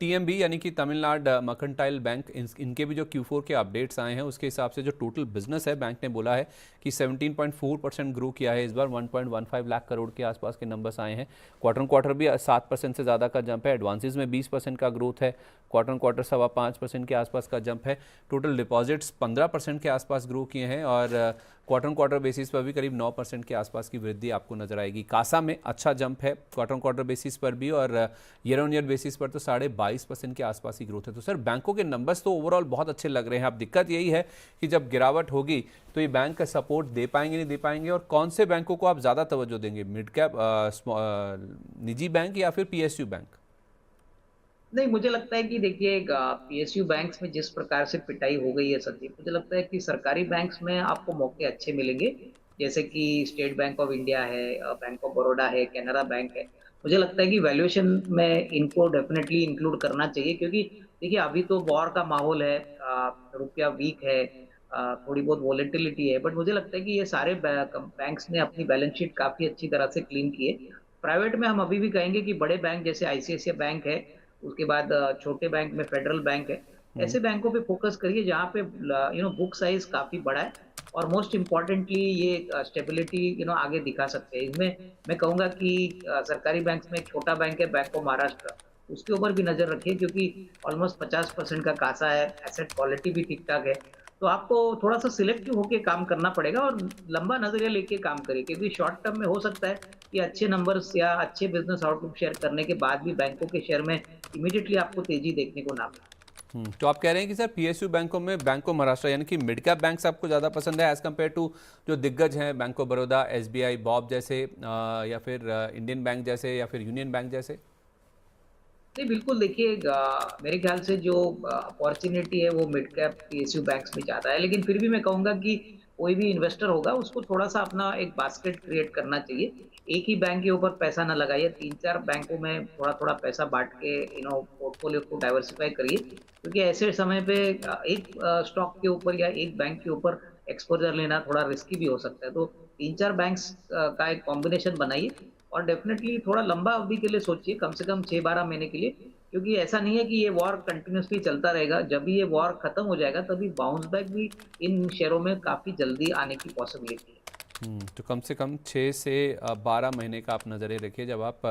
TMB यानी कि तमिलनाडु मर्केंटाइल बैंक, इनके भी जो Q4 के अपडेट्स आए हैं उसके हिसाब से जो टोटल बिजनेस है, बैंक ने बोला है कि 17.4% ग्रो किया है इस बार, 1.15 लाख करोड़ के आसपास के नंबर्स आए हैं। क्वार्टर ऑन क्वार्टर भी 7% से ज़्यादा का जंप है। एडवांसेस में 20% का ग्रोथ है। क्वार्टर ऑन क्वार्टर 5.25% के आसपास का जंप है। टोटल डिपॉजिट्स 15% के आसपास ग्रो किए हैं और क्वार्टर ऑन क्वार्टर बेसिस पर भी करीब 9% के आसपास की वृद्धि आपको नजर आएगी। कासा में अच्छा जंप है क्वार्टर ऑन क्वार्टर बेसिस पर भी और ईयर ऑन ईयर बेसिस पर तो 22.5% के आसपास की ग्रोथ है। तो सर बैंकों के नंबर्स तो ओवरऑल बहुत अच्छे लग रहे हैं। अब दिक्कत यही है कि जब गिरावट होगी तो ये बैंक का सपोर्ट दे पाएंगे नहीं दे पाएंगे, और कौन से बैंकों को आप ज़्यादा तवज्जो देंगे, मिड कैप निजी बैंक या फिर पीएसयू बैंक? नहीं, मुझे लगता है कि देखिए पीएसयू बैंक्स में जिस प्रकार से पिटाई हो गई है संदीप, मुझे लगता है कि सरकारी बैंक्स में आपको मौके अच्छे मिलेंगे। जैसे कि स्टेट बैंक ऑफ इंडिया है, बैंक ऑफ बड़ौदा है, कैनरा बैंक है। मुझे लगता है कि वैल्यूएशन में इनको डेफिनेटली इंक्लूड करना चाहिए, क्योंकि देखिए अभी तो वॉर का माहौल है, रुपया वीक है, थोड़ी बहुत वॉलेटिलिटी है, बट मुझे लगता है कि ये सारे बैंक्स ने अपनी बैलेंस शीट काफी अच्छी तरह से क्लीन की है। प्राइवेट में हम अभी भी कहेंगे कि बड़े बैंक जैसे आईसीआईसीआई बैंक है, उसके बाद छोटे बैंक में फेडरल बैंक है। ऐसे बैंकों पे फोकस करिए जहाँ पे बुक साइज काफी बड़ा है, और मोस्ट इम्पोर्टेंटली ये स्टेबिलिटी आगे दिखा सकते हैं। इसमें मैं कहूंगा कि सरकारी बैंक्स में एक छोटा बैंक है, बैंक ऑफ महाराष्ट्र, उसके ऊपर भी नजर रखिए, क्योंकि ऑलमोस्ट 50% का कासा है, एसेट क्वालिटी भी ठीक ठाक है। तो आपको थोड़ा सा सिलेक्टिव होकर काम करना पड़ेगा और लंबा नजरिया लेके काम करिए, क्योंकि शॉर्ट टर्म में हो सकता है कि अच्छे नंबर्स या अच्छे बिजनेस आउटलुक शेयर करने के बाद भी बैंकों के शेयर में इमीडिएटली आपको तेजी देखने को ना मिले। तो आप कह रहे हैं कि सर पीएसयू बैंकों में बैंक ऑफ महाराष्ट्र यानी कि मिड कैप बैंक्स आपको ज़्यादा पसंद है एज कम्पेयर टू जो दिग्गज हैं, bank of Baroda, SBI, Bob जैसे, या फिर इंडियन बैंक जैसे, या फिर यूनियन बैंक जैसे? नहीं, बिल्कुल देखिए, मेरे ख्याल से जो अपॉर्चुनिटी है वो मिड कैप पीएसयू बैंक्स में ज़्यादा है, लेकिन फिर भी मैं कहूँगा कि कोई भी इन्वेस्टर होगा उसको थोड़ा-सा अपना एक बास्केट क्रिएट करना चाहिए। एक ही बैंक के ऊपर पैसा ना लगाइए, 3-4 बैंकों में थोड़ा-थोड़ा पैसा बाँट के पोर्टफोलियो को डाइवर्सिफ़ाई करिए, क्योंकि ऐसे समय पे एक स्टॉक के ऊपर या एक बैंक के ऊपर एक्सपोज़र लेना थोड़ा रिस्की भी हो सकता है। तो 3-4 बैंक्स का एक कॉम्बिनेशन बनाइए और डेफ़िनेटली थोड़ा लंबा अवधि के लिए सोचिए, कम से कम 6-12 महीने के लिए, क्योंकि ऐसा नहीं है कि ये वॉर कंटिन्यूअसली चलता रहेगा। जब भी ये वॉर खत्म हो जाएगा, तभी बाउंस बैक भी इन शेयरों में काफ़ी जल्दी आने की पॉसिबिलिटी है। तो कम से कम 6 से 12 महीने का आप नज़रिए रखिए जब आप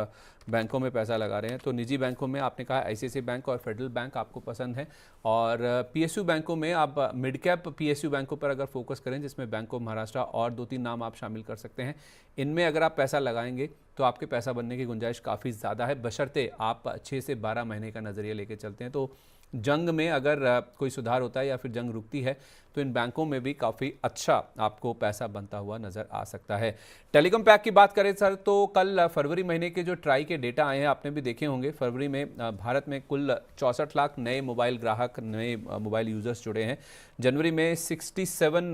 बैंकों में पैसा लगा रहे हैं। तो निजी बैंकों में आपने कहा आईसीआईसीआई बैंक और फेडरल बैंक आपको पसंद है, और पीएसयू बैंकों में आप मिड कैप पीएसयू बैंकों पर अगर फोकस करें, जिसमें बैंक ऑफ महाराष्ट्र और 2-3 नाम आप शामिल कर सकते हैं, इनमें अगर आप पैसा लगाएंगे तो आपके पैसा बनने की गुंजाइश काफ़ी ज़्यादा है, बशर्ते आप 6 से 12 महीने का नज़रिया लेके चलते हैं। तो जंग में अगर कोई सुधार होता है या फिर जंग रुकती है तो इन बैंकों में भी काफ़ी अच्छा आपको पैसा बनता हुआ नज़र आ सकता है। टेलीकॉम पैक की बात करें सर, तो कल फरवरी महीने के जो ट्राई के डेटा आए हैं आपने भी देखे होंगे। फरवरी में भारत में कुल 64 लाख नए मोबाइल ग्राहक, नए मोबाइल यूज़र्स जुड़े हैं। जनवरी में 67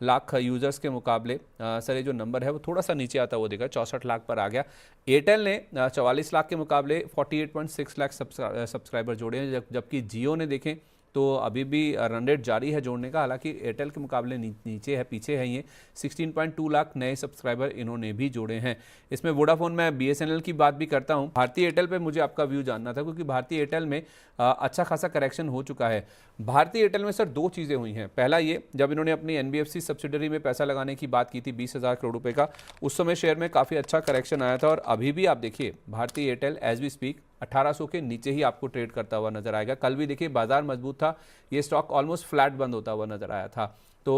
लाख यूज़र्स के मुकाबले सर ये जो नंबर है वो थोड़ा सा नीचे आता हुआ देखा, 64 लाख पर आ गया। एयरटेल ने 44 लाख के मुकाबले 48.6 लाख सब्सक्राइबर जोड़े हैं, जबकि जियो ने देखें तो अभी भी रन रेट जारी है जोड़ने का, हालांकि एयरटेल के मुकाबले नीचे है, पीछे है ये। 16.2 लाख नए सब्सक्राइबर इन्होंने भी जोड़े हैं। इसमें वोडाफोन, मैं बीएसएनएल की बात भी करता हूं। भारतीय एयरटेल पे मुझे आपका व्यू जानना था, क्योंकि भारतीय एयरटेल में अच्छा खासा करेक्शन हो चुका है। भारतीय एयरटेल में सर 2 चीज़ें हुई हैं। पहला ये, जब इन्होंने अपनी एनबीएफसी सब्सिडरी में पैसा लगाने की बात की थी 20,000 करोड़ रुपये का, उस समय शेयर में काफ़ी अच्छा करेक्शन आया था, और अभी भी आप देखिए भारतीय एयरटेल एज वी स्पीक 1800 के नीचे ही आपको ट्रेड करता हुआ नजर आएगा। कल भी देखिए बाजार मजबूत था, ये स्टॉक ऑलमोस्ट फ्लैट बंद होता हुआ नजर आया था। तो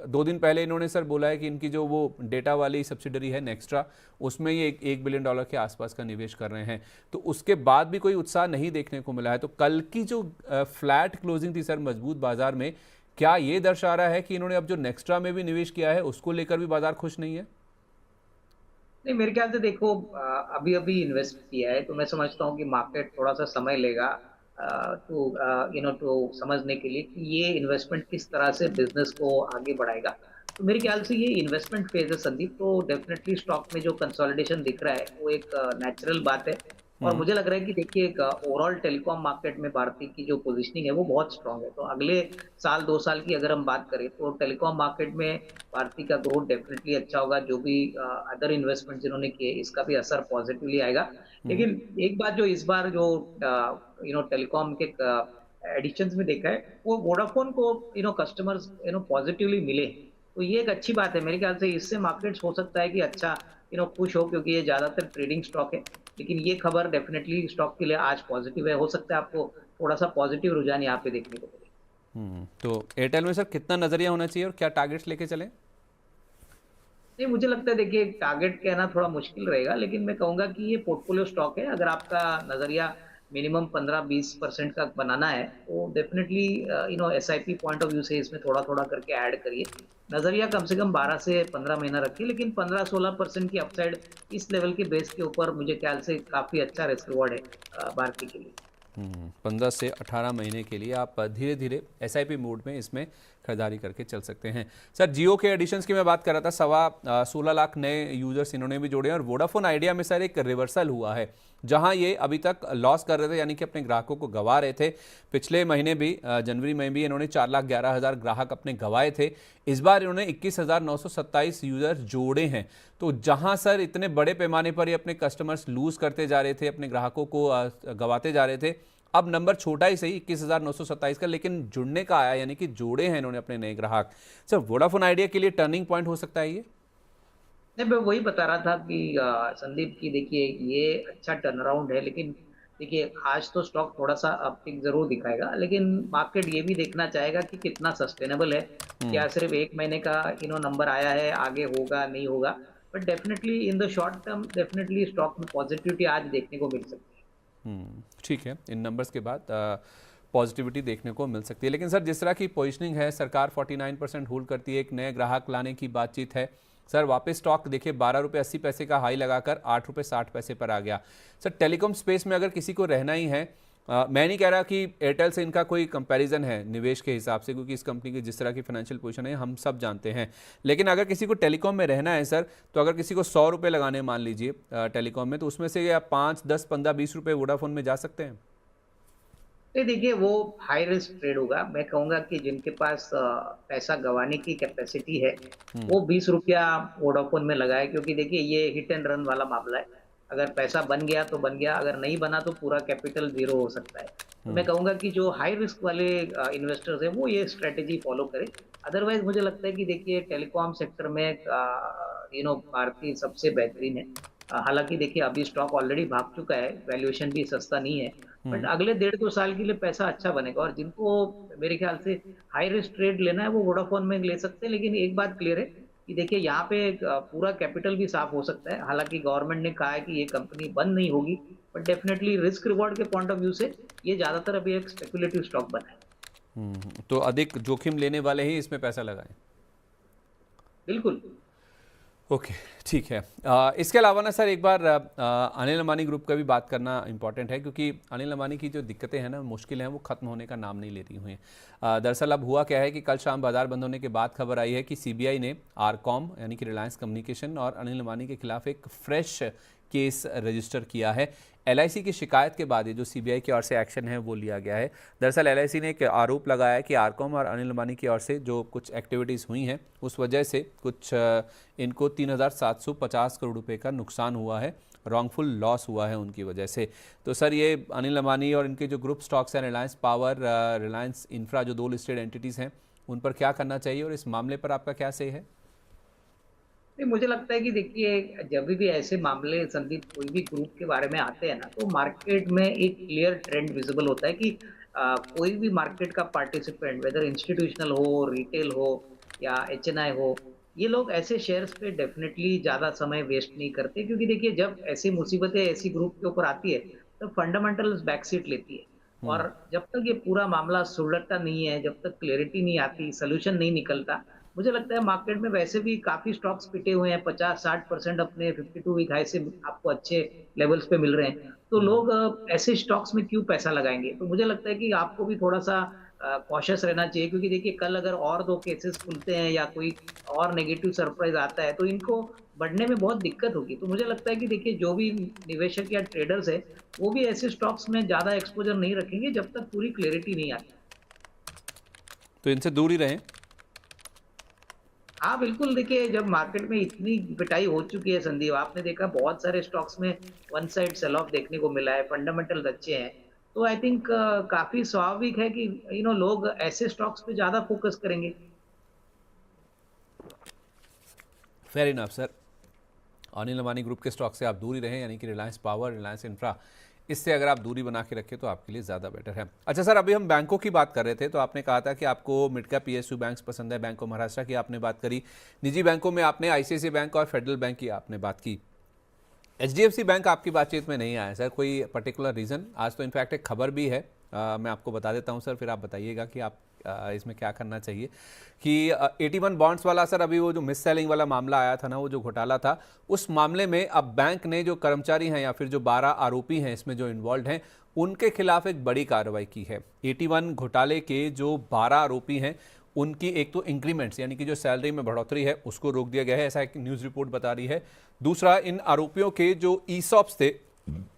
2 दिन पहले इन्होंने सर बोला है कि इनकी जो वो डेटा वाली सब्सिडरी है नेक्स्ट्रा, उसमें ये $1 बिलियन के आसपास का निवेश कर रहे हैं। तो उसके बाद भी कोई उत्साह नहीं देखने को मिला है। तो कल की जो फ्लैट क्लोजिंग थी सर मजबूत बाजार में, क्या ये दर्शा रहा है कि इन्होंने अब जो नेक्स्ट्रा में भी निवेश किया है उसको लेकर भी बाजार खुश नहीं है? नहीं, मेरे ख्याल से देखो, अभी अभी इन्वेस्ट किया है, तो मैं समझता हूँ कि मार्केट थोड़ा सा समय लेगा टू समझने के लिए कि ये इन्वेस्टमेंट किस तरह से बिजनेस को आगे बढ़ाएगा। तो मेरे ख्याल से ये इन्वेस्टमेंट फेज है संदीप, तो डेफिनेटली स्टॉक में जो कंसोलिडेशन दिख रहा है वो एक नेचुरल बात है। और मुझे लग रहा है कि देखिए एक ओवरऑल टेलीकॉम मार्केट में भारती की जो पोजीशनिंग है वो बहुत स्ट्रांग है। तो अगले साल 2 साल की अगर हम बात करें तो टेलीकॉम मार्केट में भारती का ग्रोथ डेफिनेटली अच्छा होगा। जो भी अदर इन्वेस्टमेंट जिन्होंने किए इसका भी असर पॉजिटिवली आएगा। लेकिन एक बात जो इस बार जो टेलीकॉम के एडिशंस में देखा है, वो वोडाफोन को कस्टमर्स पॉजिटिवली मिले, तो ये एक अच्छी बात है मेरे ख्याल से। इससे मार्केट्स हो सकता है कि अच्छा खुश हो, क्योंकि ये ज्यादातर ट्रेडिंग स्टॉक है। लेकिन ये खबर डेफिनेटली स्टॉक के लिए आज पॉजिटिव है, हो सकता है आपको थोड़ा सा पॉजिटिव रुझान यहाँ पे देखने को मिले। तो एयरटेल में सर कितना नजरिया होना चाहिए और क्या टारगेट्स लेके चलें? नहीं, मुझे लगता है देखिए टारगेट कहना थोड़ा मुश्किल रहेगा, लेकिन मैं कहूंगा कि ये पोर्टफोलियो स्टॉक है। अगर आपका नजरिया मिनिमम 15-20% का बनाना है तो definitely SIP point of view से इसमें थोड़ा थोड़ा करके ऐड करिए। नजरिया कम से कम 12 से 15 महीना रखिए, लेकिन 15-16% की अपसाइड इस लेवल के बेस के ऊपर मुझे ख्याल से काफी अच्छा रिस्क रिवॉर्ड है भारती के लिए। 15 से 18 महीने के लिए आप धीरे धीरे एसआईपी मोड में इसमें खरीदारी करके चल सकते हैं। सर जियो के एडिशंस की मैं बात कर रहा था, 16 लाख नए यूजर्स इन्होंने भी जोड़े हैं और वोडाफोन आइडिया में सर एक रिवर्सल हुआ है, जहां ये अभी तक लॉस कर रहे थे, यानी कि अपने ग्राहकों को गंवा रहे थे। पिछले महीने भी जनवरी में भी इन्होंने 4,11,000 ग्राहक अपने गंवाए थे। इस बार इन्होंने 21,927 यूजर जोड़े हैं। तो जहां सर इतने बड़े पैमाने पर ये अपने कस्टमर्स लूज करते जा रहे थे, अपने ग्राहकों को गंवाते जा रहे थे, अब नंबर छोटा ही सही 21,927 का, लेकिन जुड़ने का आया, यानी कि जोड़े हैं इन्होंने अपने नए ग्राहक। सर वोडाफोन आइडिया के लिए टर्निंग पॉइंट हो सकता है ये? नहीं, मैं वही बता रहा था कि संदीप की देखिए ये अच्छा टर्न अराउंड है, लेकिन देखिए आज तो स्टॉक थोड़ा सा अपटिक जरूर दिखाएगा, लेकिन मार्केट ये भी देखना चाहेगा कि कितना सस्टेनेबल है। क्या सिर्फ एक महीने का नंबर आया है, आगे होगा नहीं होगा। But definitely in the short term definitely stock में पॉजिटिविटी आज देखने को मिल सकती है। ठीक है, इन नंबर्स के बाद पॉजिटिविटी देखने को मिल सकती है। लेकिन सर जिस तरह की पोजिशनिंग है, सरकार 49% होल्ड करती है, एक नए ग्राहक लाने की बातचीत है। सर वापस स्टॉक देखिए 12 रुपये 80 पैसे का हाई लगाकर 8 रुपये 60 पैसे पर आ गया। सर टेलीकॉम स्पेस में अगर किसी को रहना ही है, मैं नहीं कह रहा कि एयरटेल से इनका कोई कंपैरिजन है निवेश के हिसाब से, क्योंकि इस कंपनी की जिस तरह की फाइनेंशियल पोजीशन है हम सब जानते हैं। लेकिन अगर किसी को टेलीकॉम में रहना है सर, तो अगर किसी को 100 रुपये लगाने मान लीजिए टेलीकॉम में, तो उसमें से आप 5, 10, 15, 20 रुपये वोडाफोन में जा सकते हैं। नहीं, देखिए वो हाई रिस्क ट्रेड होगा। मैं कहूंगा कि जिनके पास पैसा गंवाने की कैपेसिटी है वो 20 रुपया वोडाफोन में लगाए, क्योंकि देखिए ये हिट एंड रन वाला मामला है। अगर पैसा बन गया तो बन गया, अगर नहीं बना तो पूरा कैपिटल जीरो हो सकता है। तो मैं कहूंगा कि जो हाई रिस्क वाले इन्वेस्टर्स है वो ये स्ट्रेटेजी फॉलो करें। अदरवाइज मुझे लगता है कि देखिए टेलीकॉम सेक्टर में भारती सबसे बेहतरीन है। हालांकि देखिए अभी स्टॉक ऑलरेडी भाग चुका है, वैल्यूएशन भी सस्ता नहीं है, बट अगले 1.5-2 साल के लिए पैसा अच्छा बनेगा। और जिनको मेरे ख्याल से हाई रिस्क ट्रेड लेना है वो वोडाफोन में ले सकते हैं। लेकिन एक बात क्लियर है कि देखिए यहाँ पे पूरा कैपिटल भी साफ हो सकता है। हालांकि गवर्नमेंट ने कहा है कि ये कंपनी बंद नहीं होगी, बट डेफिनेटली रिस्क रिवॉर्ड के पॉइंट ऑफ व्यू से ये ज्यादातर अभी एक स्पेकुलेटिव स्टॉक बना है। तो अधिक जोखिम लेने वाले ही इसमें पैसा लगाएं। बिल्कुल। ओके, ठीक है। इसके अलावा ना सर एक बार अनिल अंबानी ग्रुप का भी बात करना इंपॉर्टेंट है, क्योंकि अनिल अंबानी की जो दिक्कतें हैं ना, मुश्किलें हैं, वो खत्म होने का नाम नहीं ले रही हुई हैं। दरअसल अब हुआ क्या है कि कल शाम बाजार बंद होने के बाद खबर आई है कि सीबीआई ने आरकॉम यानी कि रिलायंस कम्युनिकेशन और अनिल अंबानी के खिलाफ एक फ्रेश केस रजिस्टर किया है। एलआईसी की शिकायत के बाद ये जो सीबीआई की ओर से एक्शन है वो लिया गया है। दरअसल एलआईसी ने एक आरोप लगाया है कि आरकॉम और अनिल अंबानी की ओर से जो कुछ एक्टिविटीज़ हुई हैं उस वजह से कुछ इनको 3,750 करोड़ रुपए का नुकसान हुआ है, रॉन्गफुल लॉस हुआ है उनकी वजह से। तो सर ये अनिल अंबानी और इनके जो ग्रुप स्टॉक्स हैं, रिलायंस पावर, रिलायंस इंफ्रा, जो 2 लिस्टेड एंटिटीज़ हैं, उन पर क्या करना चाहिए और इस मामले पर आपका क्या से है? नहीं, मुझे लगता है कि देखिए जब भी ऐसे मामले संदीप कोई भी ग्रुप के बारे में आते हैं ना, तो मार्केट में एक क्लियर ट्रेंड विजिबल होता है कि कोई भी मार्केट का पार्टिसिपेंट, वेदर इंस्टीट्यूशनल हो, रिटेल हो या एचएनआई हो, ये लोग ऐसे शेयर्स पे डेफिनेटली ज्यादा समय वेस्ट नहीं करते। क्योंकि देखिए जब ऐसी मुसीबतें ऐसी ग्रुप के ऊपर आती है तो फंडामेंटल्स बैकसीट लेती है। और जब तक ये पूरा मामला सुलझता नहीं है, जब तक क्लैरिटी नहीं आती, सोल्यूशन नहीं निकलता, मुझे लगता है मार्केट में वैसे भी काफी स्टॉक्स पिटे हुए हैं। 50-60% अपने 52 वीक हाई से आपको अच्छे लेवल्स पे मिल रहे हैं। तो लोग ऐसे स्टॉक्स में क्यों पैसा लगाएंगे? तो मुझे लगता है कि आपको भी थोड़ा सा कॉशियस रहना चाहिए, क्योंकि देखिए कल अगर और 2 केसेस खुलते हैं या कोई और नेगेटिव सरप्राइज आता है तो इनको बढ़ने में बहुत दिक्कत होगी। तो मुझे लगता है कि देखिए जो भी निवेशक या ट्रेडर्स है वो भी ऐसे स्टॉक्स में ज्यादा एक्सपोजर नहीं रखेंगे जब तक पूरी क्लैरिटी नहीं आती। तो इनसे दूर ही रहें। हाँ बिल्कुल, देखिए जब मार्केट में इतनी पिटाई हो चुकी है संदीप, आपने देखा बहुत सारे स्टॉक्स में वन साइड सेल ऑफ देखने को मिला है, फंडामेंटल्स अच्छे हैं। तो आई थिंक काफी स्वाभाविक है कि लोग ऐसे स्टॉक्स पे ज्यादा फोकस करेंगे। Fair enough sir. Anil Ambani group के स्टॉक से आप दूर ही रहें, यानी कि रिलायंस पावर, रिलायंस इंफ्रा, इससे अगर आप दूरी बना के रखें तो आपके लिए ज़्यादा बेटर है। अच्छा सर, अभी हम बैंकों की बात कर रहे थे, तो आपने कहा था कि आपको मिड कैप PSU बैंक्स पसंद है, बैंक ऑफ महाराष्ट्र की आपने बात करी, निजी बैंकों में आपने ICICI बैंक और फेडरल बैंक की आपने बात की। HDFC बैंक आपकी बातचीत में नहीं आया सर, कोई पर्टिकुलर रीज़न? आज तो इनफैक्ट एक खबर भी है, मैं आपको बता देता हूं सर, फिर आप बताइएगा कि आप इसमें क्या करना चाहिए। कि 81 बॉन्ड्स वाला सर, अभी वो जो मिस सेलिंग वाला मामला आया था ना, वो जो घोटाला था, उस मामले में अब बैंक ने जो कर्मचारी हैं या फिर जो 12 आरोपी हैं इसमें जो इन्वॉल्व हैं, उनके खिलाफ एक बड़ी कार्रवाई की है। 81 घोटाले के जो 12 आरोपी हैं उनकी एक तो इंक्रीमेंट्स यानी कि जो सैलरी में बढ़ोतरी है उसको रोक दिया गया है, ऐसा एक न्यूज़ रिपोर्ट बता रही है। दूसरा, इन आरोपियों के जो ESOPs थे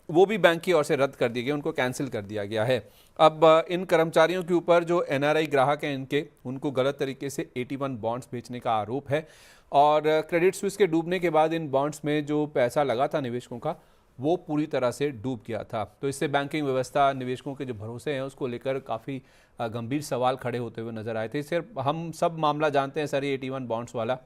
वो भी बैंक की ओर से रद्द कर दिए गए, उनको कैंसिल कर दिया गया है। अब इन कर्मचारियों के ऊपर जो NRI ग्राहक हैं इनके, उनको गलत तरीके से 81 बॉन्ड्स बेचने का आरोप है। और क्रेडिट स्विस के डूबने के बाद इन बॉन्ड्स में जो पैसा लगा था निवेशकों का, वो पूरी तरह से डूब गया था। तो इससे बैंकिंग व्यवस्था, निवेशकों के जो भरोसे हैं उसको लेकर काफ़ी गंभीर सवाल खड़े होते हुए नजर आए थे। सिर्फ हम सब मामला जानते हैं सर, ये 81 बॉन्ड्स वाला,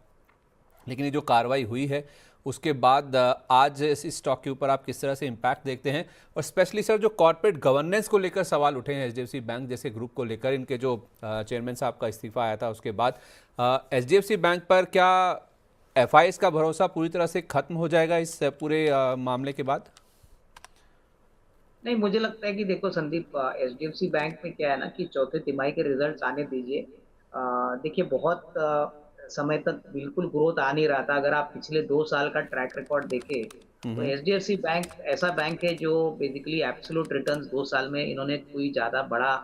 लेकिन ये जो कार्रवाई हुई है उसके बाद आज इस स्टॉक के ऊपर आप किस तरह से इम्पैक्ट देखते हैं? और स्पेशली सर, जो कॉर्पोरेट गवर्नेंस को लेकर सवाल उठे हैं HDFC बैंक जैसे ग्रुप को लेकर, इनके जो चेयरमैन साहब का इस्तीफा आया था उसके बाद, HDFC बैंक पर क्या FIs का भरोसा पूरी तरह से खत्म हो जाएगा इस पूरे मामले के बाद? नहीं, मुझे लगता है कि देखो संदीप, HDFC बैंक में क्या है ना कि चौथे तिमाही के रिजल्ट्स आने दीजिए। देखिए, बहुत समय तक बिल्कुल ग्रोथ आ नहीं रहा था। अगर आप पिछले 2 साल का ट्रैक रिकॉर्ड देखें तो HDFC बैंक ऐसा बैंक है जो बेसिकली एब्सोल्यूट रिटर्न्स 2 साल में इन्होंने कोई ज्यादा बड़ा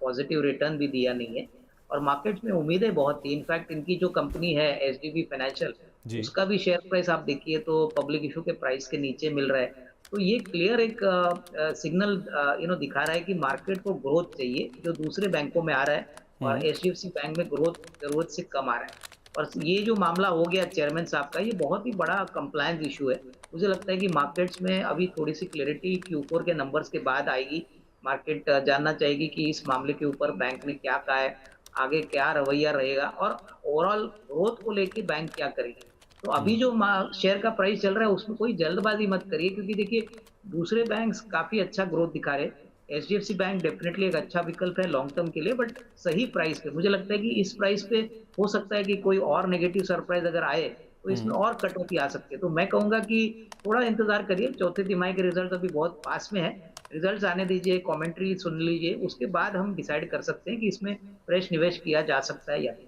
पॉजिटिव रिटर्न भी दिया नहीं है। और मार्केट्स में उम्मीदें बहुत थी। इनफैक्ट इनकी जो कंपनी है HDB फाइनेंशियल, जी। उसका भी शेयर प्राइस आप देखिए तो पब्लिक इशू के प्राइस के नीचे मिल रहा है। तो ये क्लियर एक सिग्नल दिखा रहा है कि मार्केट को ग्रोथ चाहिए, जो दूसरे बैंकों में आ रहा है और HDFC बैंक में ग्रोथ जरूरत से कम आ रहा है। और ये जो मामला हो गया चेयरमैन साहब का, ये बहुत ही बड़ा कंप्लायंस इशू है। मुझे लगता है कि मार्केट्स में अभी थोड़ी सी क्लैरिटी Q4 के नंबर्स के बाद आएगी। मार्केट जानना चाहेगी कि इस मामले के ऊपर बैंक ने क्या कहा है, आगे क्या रवैया रहेगा और ओवरऑल ग्रोथ को लेके बैंक क्या करेगी। तो अभी जो शेयर का प्राइस चल रहा है उसमें कोई जल्दबाजी मत करिए, क्योंकि देखिए दूसरे बैंक्स काफी अच्छा ग्रोथ दिखा रहे हैं। HDFC बैंक डेफिनेटली एक अच्छा विकल्प है लॉन्ग टर्म के लिए, बट सही प्राइस पे। मुझे लगता है कि इस प्राइस पे हो सकता है कि कोई और नेगेटिव सरप्राइज अगर आए तो इसमें और कटौती आ सकती है। तो मैं कहूंगा कि थोड़ा इंतजार करिए, चौथे तिमाही के रिजल्ट अभी बहुत पास में है। रिजल्ट्स आने दीजिए, कमेंट्री सुन लीजिए, उसके बाद हम डिसाइड कर सकते हैं कि इसमें फ्रेश निवेश किया जा सकता है या नहीं।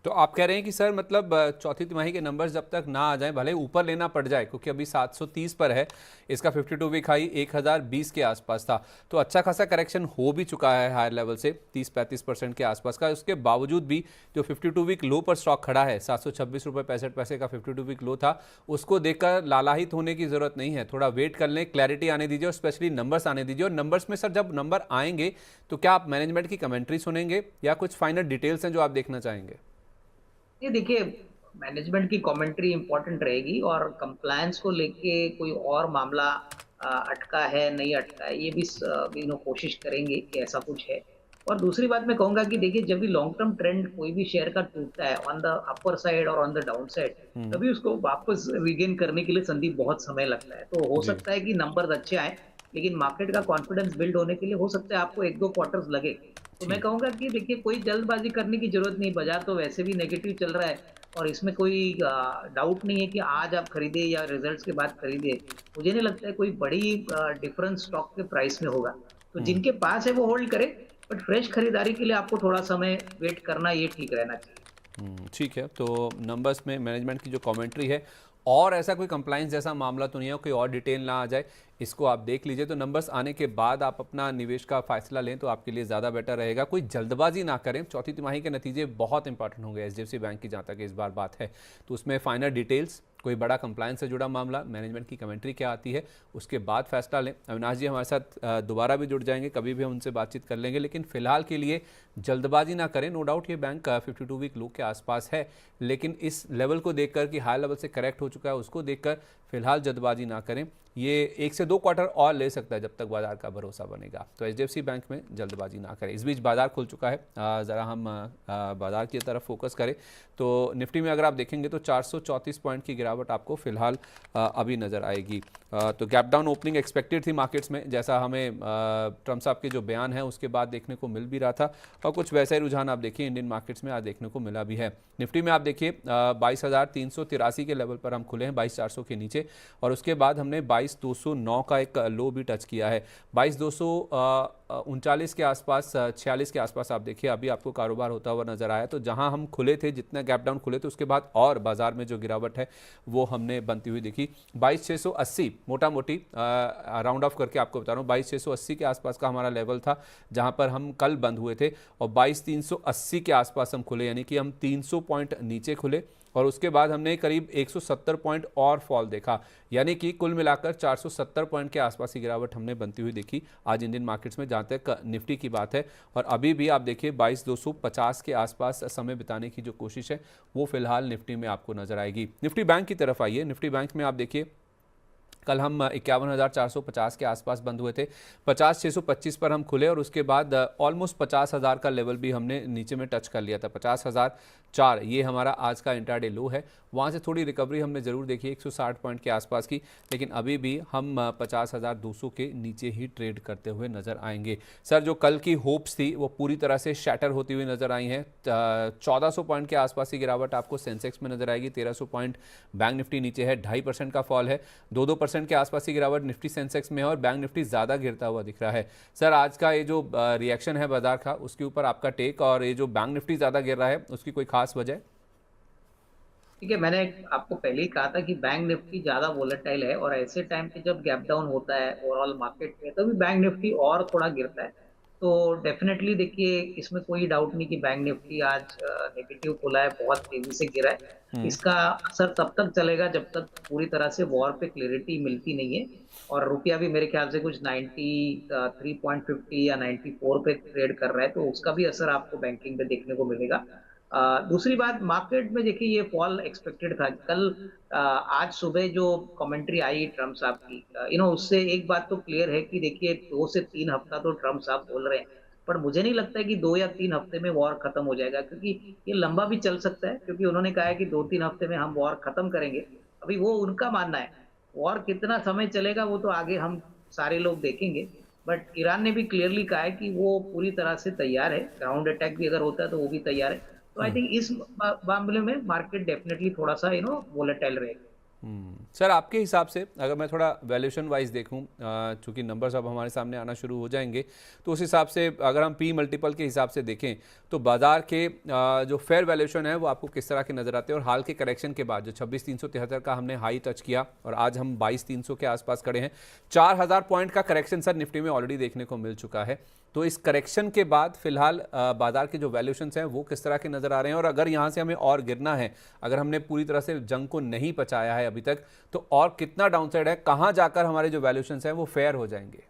तो आप कह रहे हैं कि सर मतलब चौथी तिमाही के नंबर्स जब तक ना आ जाएं, भले ऊपर लेना पड़ जाए, क्योंकि अभी 730 पर है, इसका 52 वीक हाई 1020 के आसपास था, तो अच्छा खासा करेक्शन हो भी चुका है हायर लेवल से 30-35% के आसपास का। उसके बावजूद भी जो 52 वीक लो पर स्टॉक खड़ा है, 726 रुपये 65 पैसे का 52 वीक लो था, उसको देखकर लालायित होने की जरूरत नहीं है। थोड़ा वेट कर लें, क्लैरिटी आने दीजिए और स्पेशली नंबर्स आने दीजिए। और नंबर्स में सर जब नंबर आएंगे तो क्या आप मैनेजमेंट की कमेंट्री सुनेंगे या कुछ फाइनल डिटेल्स हैं जो आप देखना चाहेंगे? ये देखिए, मैनेजमेंट की कमेंट्री इंपॉर्टेंट रहेगी और कंप्लायंस को लेके कोई और मामला अटका है नहीं अटका है, ये भी कोशिश करेंगे कि ऐसा कुछ है। और दूसरी बात मैं कहूंगा कि देखिए, जब भी लॉन्ग टर्म ट्रेंड कोई भी शेयर का टूटता है ऑन द अपर साइड और ऑन द डाउन साइड, तभी उसको वापस रिगेन करने के लिए संदीप बहुत समय लगता है। तो हो जी। सकता है कि नंबर्स अच्छे आए, लेकिन मार्केट का कॉन्फिडेंस बिल्ड होने के लिए हो सकता है आपको 1-2 क्वार्टर्स लगे। तो मैं ठीक। कहूंगा कि देखिए, कोई जल्दबाजी करने की जरूरत नहीं। बाजार तो वैसे भी नेगेटिव चल रहा है और इसमें कोई डाउट नहीं है कि आज आप खरीदे या रिजल्ट्स के बाद खरीदे। मुझे नहीं लगता है कोई बड़ी डिफरेंस स्टॉक के प्राइस में होगा। तो जिनके पास है वो होल्ड करे, बट फ्रेश खरीदारी के लिए आपको थोड़ा समय वेट करना ये ठीक रहना चाहिए। ठीक है, तो नंबर्स में मैनेजमेंट की जो कमेंट्री है, और ऐसा कोई कंप्लाइंस जैसा मामला तो नहीं है, कोई और डिटेल ना आ जाए, इसको आप देख लीजिए। तो नंबर्स आने के बाद आप अपना निवेश का फैसला लें तो आपके लिए ज़्यादा बेटर रहेगा। कोई जल्दबाजी ना करें, चौथी तिमाही के नतीजे बहुत इंपॉर्टेंट होंगे HDFC बैंक की, जहाँ तक इस बार बात है। तो उसमें फाइनल डिटेल्स, कोई बड़ा कंप्लायंस से जुड़ा मामला, मैनेजमेंट की कमेंट्री क्या आती है, उसके बाद फैसला लें। अविनाश जी हमारे साथ दोबारा भी जुड़ जाएंगे, कभी भी हम उनसे बातचीत कर लेंगे, लेकिन फिलहाल के लिए जल्दबाजी ना करें। नो डाउट ये बैंक 52 वीक लो के आसपास है, लेकिन इस लेवल को देखकर कि हाई लेवल से करेक्ट हो चुका है, उसको देखकर फिलहाल जल्दबाजी ना करें। ये 1 से 2 क्वार्टर और ले सकता है जब तक बाजार का भरोसा बनेगा। तो एचडीएफसी बैंक में जल्दबाजी ना करें। इस बीच बाजार खुल चुका है, ज़रा हम बाजार की तरफ फोकस करें तो निफ्टी में अगर आप देखेंगे तो 434 पॉइंट की गिरावट आपको फिलहाल अभी नज़र आएगी। तो गैप डाउन ओपनिंग एक्सपेक्टेड थी मार्केट्स में, जैसा हमें ट्रम्प साहब के जो बयान है उसके बाद देखने को मिल भी रहा था, और कुछ वैसा ही रुझान आप देखिए इंडियन मार्केट्स में आज देखने को मिला भी है। निफ्टी में आप देखिए 22,383 के लेवल पर हम खुले हैं, 22,400 के नीचे, और उसके बाद हमने 22,209 का एक लो भी टच किया है। 22,239 के आसपास, 46 के आसपास आप देखिए अभी आपको कारोबार होता हुआ नजर आया। तो जहां हम खुले थे, जितना गैप डाउन खुले थे, उसके बाद और बाजार में जो गिरावट है वो हमने बनती हुई देखी। 22,680 मोटा मोटी राउंड ऑफ करके आपको बता रहा हूँ, 22,680 के आसपास का हमारा लेवल था जहां पर हम कल बंद हुए थे, और 22,380 के आसपास हम खुले, यानी कि हम 300 पॉइंट नीचे खुले, और उसके बाद हमने करीब 170 पॉइंट और फॉल देखा, यानी कि कुल मिलाकर 470 पॉइंट के आसपास की गिरावट हमने बनती हुई देखी आज इंडियन मार्केट्स में, जहां तक निफ्टी की बात है। और अभी भी आप देखिए 22,250 के आसपास समय बिताने की जो कोशिश है वो फिलहाल निफ्टी में आपको नजर आएगी। निफ्टी बैंक की तरफ आइए। निफ्टी बैंक में आप देखिए कल हम 51,450 के आसपास बंद हुए थे, 50,625 पर हम खुले, और उसके बाद ऑलमोस्ट 50,000 का लेवल भी हमने नीचे में टच कर लिया था। 50,004 ये हमारा आज का इंट्राडे लो है। वहाँ से थोड़ी रिकवरी हमने ज़रूर देखी 160 पॉइंट के आसपास की, लेकिन अभी भी हम 50,200 के नीचे ही ट्रेड करते हुए नज़र आएंगे। सर, जो कल की होप्स थी वो पूरी तरह से शैटर होती हुई नज़र आई हैं। 1400 पॉइंट के आसपास की गिरावट आपको सेंसेक्स में नज़र आएगी, 1300 पॉइंट बैंक निफ्टी नीचे है, 2.5% का फॉल है, 2-2% के आसपास की गिरावट निफ्टी सेंसेक्स में है, और बैंक निफ्टी ज़्यादा गिरता हुआ दिख रहा है। सर, आज का ये जो रिएक्शन है बाजार का, उसके ऊपर आपका टेक, और ये जो बैंक निफ्टी ज़्यादा गिर रहा है उसकी कोई खास वजह? ठीक है, मैंने आपको पहले ही कहा था कि बैंक निफ्टी ज्यादा वोलेटाइल है, और ऐसे टाइम पे जब गैप डाउन होता है ओवरऑल मार्केट में तभी बैंक निफ्टी और थोड़ा गिरता है। तो डेफिनेटली देखिए, इसमें कोई डाउट नहीं कि बैंक निफ्टी आज नेगेटिव खुला है, बहुत तेजी से गिरा है। इसका असर तब तक चलेगा जब तक पूरी तरह से वॉर पे क्लियरिटी मिलती नहीं है, और रुपया भी मेरे ख्याल से कुछ 93.50 या 94 पे ट्रेड कर रहा है, तो उसका भी असर आपको बैंकिंग पे देखने को मिलेगा। दूसरी बात, मार्केट में देखिए ये फॉल एक्सपेक्टेड था। कल आज सुबह जो कमेंट्री आई ट्रम्प साहब की, उससे एक बात तो क्लियर है कि देखिए 2 से 3 हफ्ता तो ट्रम्प साहब बोल रहे हैं, पर मुझे नहीं लगता है कि 2 या 3 हफ्ते में वॉर खत्म हो जाएगा, क्योंकि ये लंबा भी चल सकता है, क्योंकि उन्होंने कहा है कि 2-3 हफ्ते में हम वॉर खत्म करेंगे। अभी वो उनका मानना है, वॉर कितना समय चलेगा वो तो आगे हम सारे लोग देखेंगे। बट ईरान ने भी क्लियरली कहा है कि वो पूरी तरह से तैयार है, ग्राउंड अटैक भी अगर होता है तो वो भी तैयार है। तो आई थिंक इस मामले में मार्केट डेफिनेटली थोड़ा सा वोलेटाइल रहेगा। सर, आपके हिसाब से अगर मैं थोड़ा वैल्यूएशन वाइज देखूं, चूंकि नंबर्स अब हमारे सामने आना शुरू हो जाएंगे, तो उस हिसाब से अगर हम पी मल्टीपल के हिसाब से देखें तो बाजार के जो फेयर वैल्यूएशन है वो आपको किस तरह के नजर आते हैं? और हाल के करेक्शन के बाद जो 26,373 का हमने हाई टच किया और आज हम 22,300 के आसपास खड़े हैं, 4,000 पॉइंट का करेक्शन सर निफ्टी में ऑलरेडी देखने को मिल चुका है। तो इस करेक्शन के बाद फिलहाल बाजार के जो वैल्यूएशंस हैं वो किस तरह के नजर आ रहे हैं? और अगर यहाँ से हमें और गिरना है, अगर हमने पूरी तरह से जंग को नहीं पचाया है अभी तक, तो और कितना डाउनसाइड है? कहाँ जाकर हमारे जो वैल्यूएशंस हैं वो फेयर हो जाएंगे?